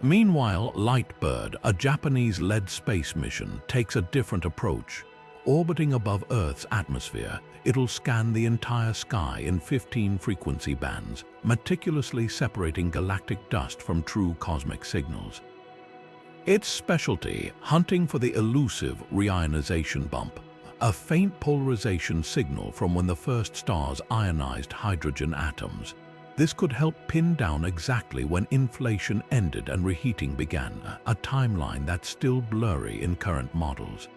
Meanwhile, LIGHTBIRD, a Japanese-led space mission, takes a different approach. Orbiting above Earth's atmosphere, it'll scan the entire sky in 15 frequency bands, meticulously separating galactic dust from true cosmic signals. Its specialty, hunting for the elusive reionization bump, a faint polarization signal from when the first stars ionized hydrogen atoms. This could help pin down exactly when inflation ended and reheating began, a timeline that's still blurry in current models.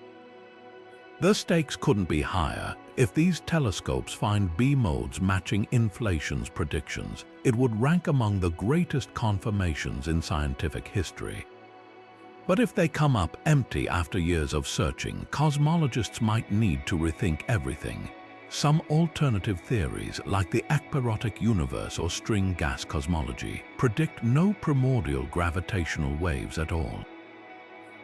The stakes couldn't be higher. If these telescopes find B-modes matching inflation's predictions, it would rank among the greatest confirmations in scientific history. But if they come up empty after years of searching, cosmologists might need to rethink everything. Some alternative theories, like the ekpyrotic universe or string gas cosmology, predict no primordial gravitational waves at all.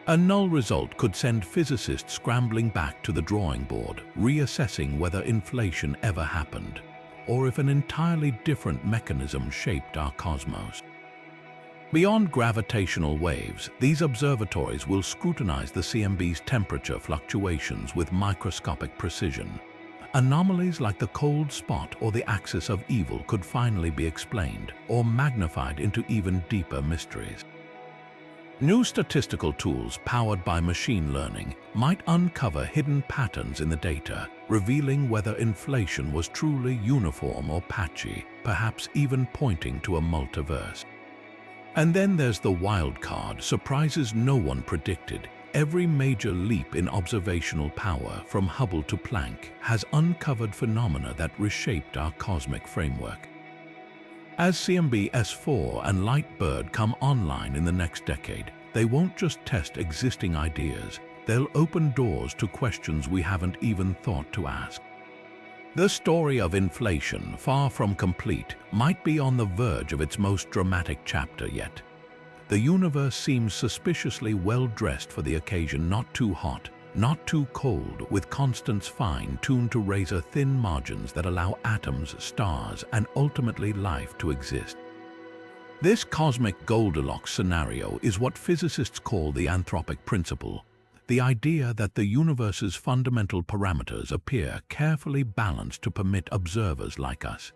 A null result could send physicists scrambling back to the drawing board, reassessing whether inflation ever happened, or if an entirely different mechanism shaped our cosmos. Beyond gravitational waves, these observatories will scrutinize the CMB's temperature fluctuations with microscopic precision. Anomalies like the cold spot or the axis of evil could finally be explained or magnified into even deeper mysteries. New statistical tools powered by machine learning might uncover hidden patterns in the data, revealing whether inflation was truly uniform or patchy, perhaps even pointing to a multiverse. And then there's the wild card, surprises no one predicted. Every major leap in observational power, from Hubble to Planck, has uncovered phenomena that reshaped our cosmic framework. As CMB S4 and LIGHTBIRD come online in the next decade, they won't just test existing ideas, they'll open doors to questions we haven't even thought to ask. The story of inflation, far from complete, might be on the verge of its most dramatic chapter yet. the universe seems suspiciously well dressed for the occasion, not too hot, not too cold, with constants fine-tuned to razor-thin margins that allow atoms, stars, and ultimately life to exist. This cosmic Goldilocks scenario is what physicists call the anthropic principle, the idea that the universe's fundamental parameters appear carefully balanced to permit observers like us.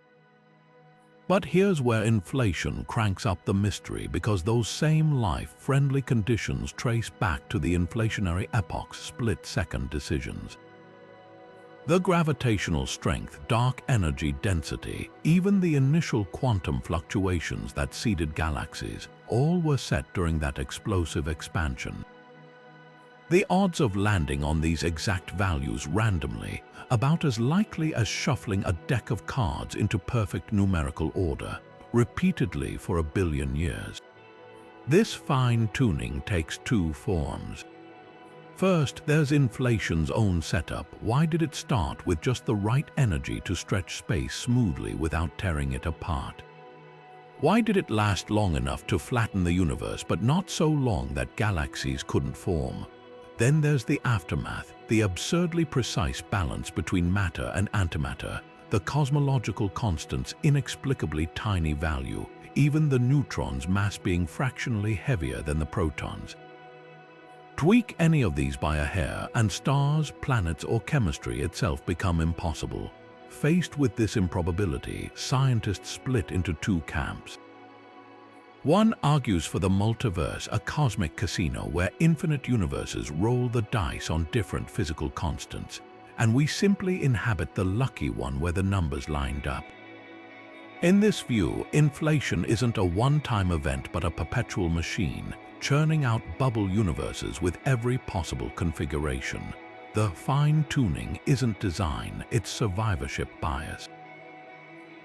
But here's where inflation cranks up the mystery, because those same life-friendly conditions trace back to the inflationary epoch's split-second decisions. The gravitational strength, dark energy density, even the initial quantum fluctuations that seeded galaxies, all were set during that explosive expansion. The odds of landing on these exact values randomly, about as likely as shuffling a deck of cards into perfect numerical order, repeatedly for 1 billion years. This fine-tuning takes two forms. First, there's inflation's own setup. Why did it start with just the right energy to stretch space smoothly without tearing it apart? Why did it last long enough to flatten the universe, but not so long that galaxies couldn't form? Then there's the aftermath, the absurdly precise balance between matter and antimatter, the cosmological constant's inexplicably tiny value, even the neutron's mass being fractionally heavier than the protons. Tweak any of these by a hair, and stars, planets, or chemistry itself become impossible. Faced with this improbability, scientists split into two camps. One argues for the multiverse, a cosmic casino where infinite universes roll the dice on different physical constants, and we simply inhabit the lucky one where the numbers lined up. In this view, inflation isn't a one-time event but a perpetual machine, churning out bubble universes with every possible configuration. The fine-tuning isn't design, it's survivorship bias.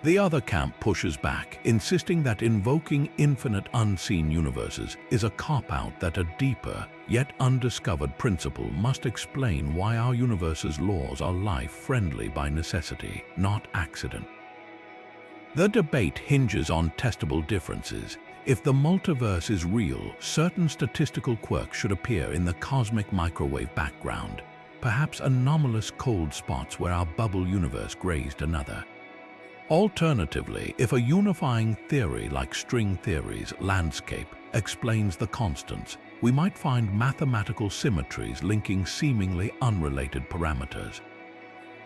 The other camp pushes back, insisting that invoking infinite unseen universes is a cop-out, that a deeper, yet undiscovered principle must explain why our universe's laws are life-friendly by necessity, not accident. The debate hinges on testable differences. If the multiverse is real, certain statistical quirks should appear in the cosmic microwave background, perhaps anomalous cold spots where our bubble universe grazed another. Alternatively, if a unifying theory like string theory's landscape explains the constants, we might find mathematical symmetries linking seemingly unrelated parameters.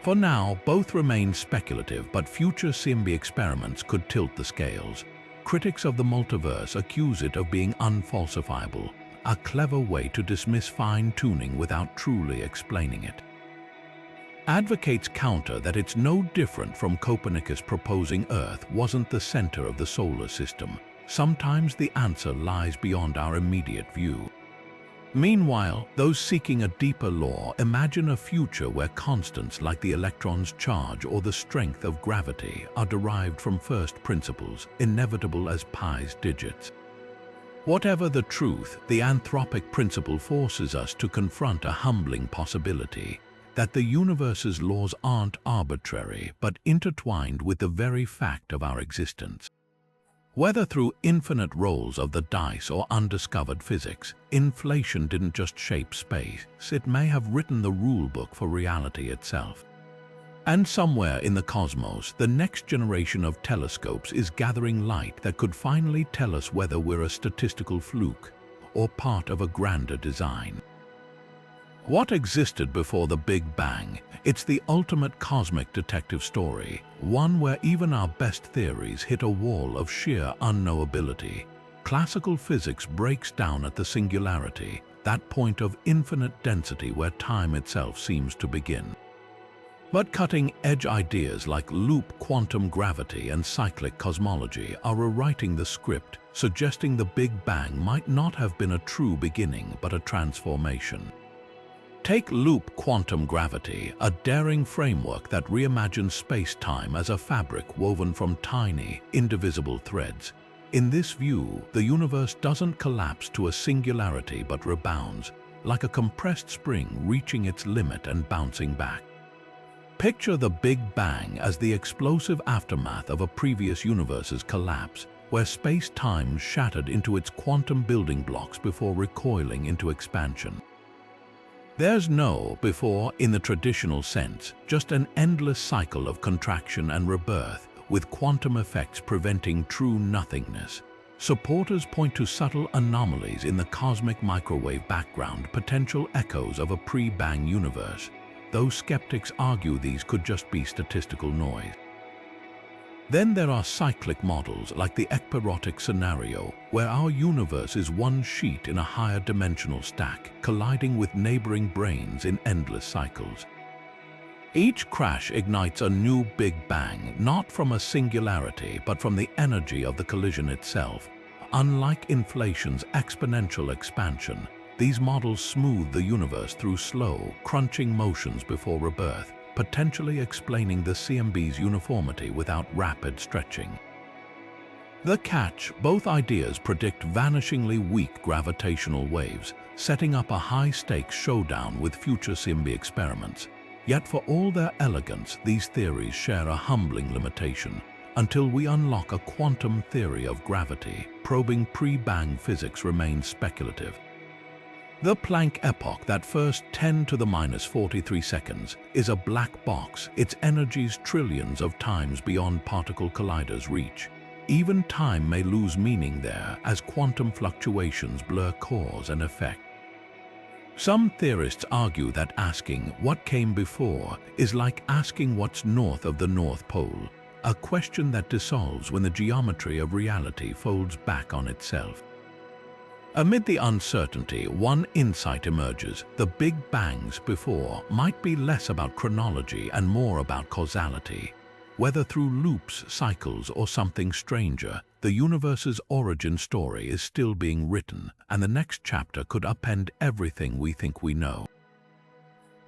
For now, both remain speculative, but future SIMBY experiments could tilt the scales. Critics of the multiverse accuse it of being unfalsifiable, a clever way to dismiss fine-tuning without truly explaining it. Advocates counter that it's no different from Copernicus proposing Earth wasn't the center of the solar system. Sometimes the answer lies beyond our immediate view. Meanwhile, those seeking a deeper law imagine a future where constants like the electron's charge or the strength of gravity are derived from first principles, inevitable as pi's digits. Whatever the truth, the anthropic principle forces us to confront a humbling possibility: that the universe's laws aren't arbitrary but intertwined with the very fact of our existence. Whether through infinite rolls of the dice or undiscovered physics, inflation didn't just shape space, it may have written the rulebook for reality itself. And somewhere in the cosmos, the next generation of telescopes is gathering light that could finally tell us whether we're a statistical fluke or part of a grander design. What existed before the Big Bang? It's the ultimate cosmic detective story, one where even our best theories hit a wall of sheer unknowability. Classical physics breaks down at the singularity, that point of infinite density where time itself seems to begin. But cutting-edge ideas like loop quantum gravity and cyclic cosmology are rewriting the script, suggesting the Big Bang might not have been a true beginning but a transformation. Take loop quantum gravity, a daring framework that reimagines space-time as a fabric woven from tiny, indivisible threads. In this view, the universe doesn't collapse to a singularity but rebounds, like a compressed spring reaching its limit and bouncing back. Picture the Big Bang as the explosive aftermath of a previous universe's collapse, where space-time shattered into its quantum building blocks before recoiling into expansion. There's no before in the traditional sense, just an endless cycle of contraction and rebirth, with quantum effects preventing true nothingness. Supporters point to subtle anomalies in the cosmic microwave background, potential echoes of a pre-bang universe. Those skeptics argue these could just be statistical noise. Then there are cyclic models like the ekpyrotic scenario, where our universe is one sheet in a higher dimensional stack, colliding with neighboring branes in endless cycles. Each crash ignites a new Big Bang, not from a singularity, but from the energy of the collision itself. Unlike inflation's exponential expansion, these models smooth the universe through slow, crunching motions before rebirth, potentially explaining the CMB's uniformity without rapid stretching. The catch: both ideas predict vanishingly weak gravitational waves, setting up a high-stakes showdown with future CMB experiments. Yet for all their elegance, these theories share a humbling limitation. Until we unlock a quantum theory of gravity, probing pre-bang physics remains speculative. The Planck epoch, that first 10 to the minus 43 seconds, is a black box, its energies trillions of times beyond particle colliders' reach. Even time may lose meaning there as quantum fluctuations blur cause and effect. Some theorists argue that asking what came before is like asking what's north of the North Pole, a question that dissolves when the geometry of reality folds back on itself. Amid the uncertainty, one insight emerges: the Big Bangs before might be less about chronology and more about causality. Whether through loops, cycles, or something stranger, the universe's origin story is still being written, and the next chapter could upend everything we think we know.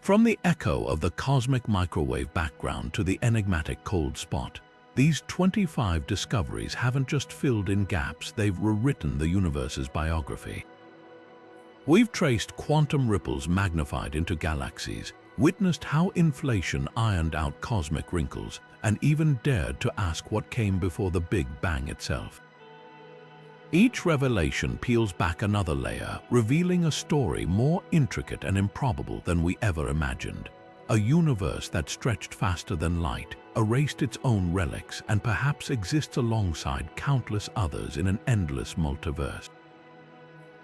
From the echo of the cosmic microwave background to the enigmatic cold spot, these 25 discoveries haven't just filled in gaps, they've rewritten the universe's biography. We've traced quantum ripples magnified into galaxies, witnessed how inflation ironed out cosmic wrinkles, and even dared to ask what came before the Big Bang itself. Each revelation peels back another layer, revealing a story more intricate and improbable than we ever imagined. A universe that stretched faster than light, erased its own relics, and perhaps exists alongside countless others in an endless multiverse.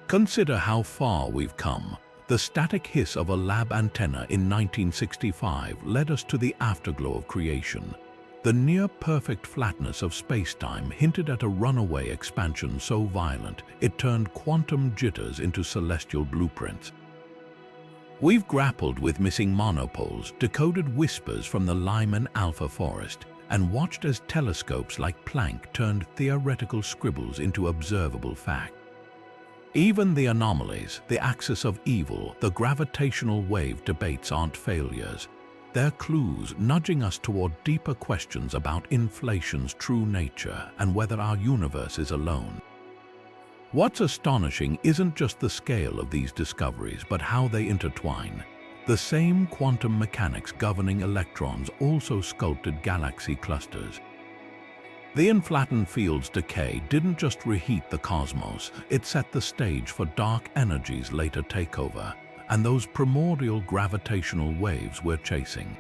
Consider how far we've come. The static hiss of a lab antenna in 1965 led us to the afterglow of creation. The near-perfect flatness of space-time hinted at a runaway expansion so violent it turned quantum jitters into celestial blueprints. We've grappled with missing monopoles, decoded whispers from the Lyman alpha forest, and watched as telescopes like Planck turned theoretical scribbles into observable fact. Even the anomalies, the axis of evil, the gravitational wave debates aren't failures. They're clues nudging us toward deeper questions about inflation's true nature and whether our universe is alone. What's astonishing isn't just the scale of these discoveries, but how they intertwine. The same quantum mechanics governing electrons also sculpted galaxy clusters. The inflattened field's decay didn't just reheat the cosmos, it set the stage for dark energy's later takeover, and those primordial gravitational waves we're chasing.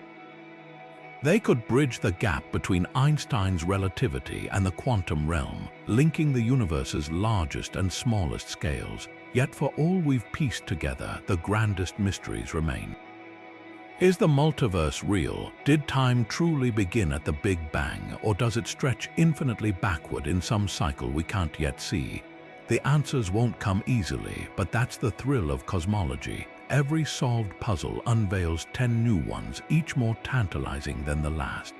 They could bridge the gap between Einstein's relativity and the quantum realm, linking the universe's largest and smallest scales. Yet for all we've pieced together, the grandest mysteries remain. Is the multiverse real? Did time truly begin at the Big Bang, or does it stretch infinitely backward in some cycle we can't yet see? The answers won't come easily, but that's the thrill of cosmology. Every solved puzzle unveils 10 new ones, each more tantalizing than the last.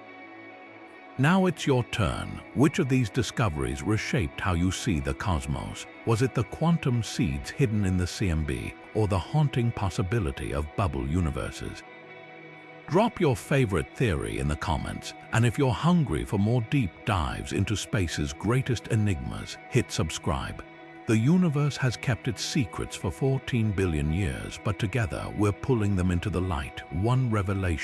Now it's your turn. Which of these discoveries reshaped how you see the cosmos? Was it the quantum seeds hidden in the CMB, or the haunting possibility of bubble universes? Drop your favorite theory in the comments, and if you're hungry for more deep dives into space's greatest enigmas, hit subscribe. The universe has kept its secrets for 14 billion years, but together we're pulling them into the light, one revelation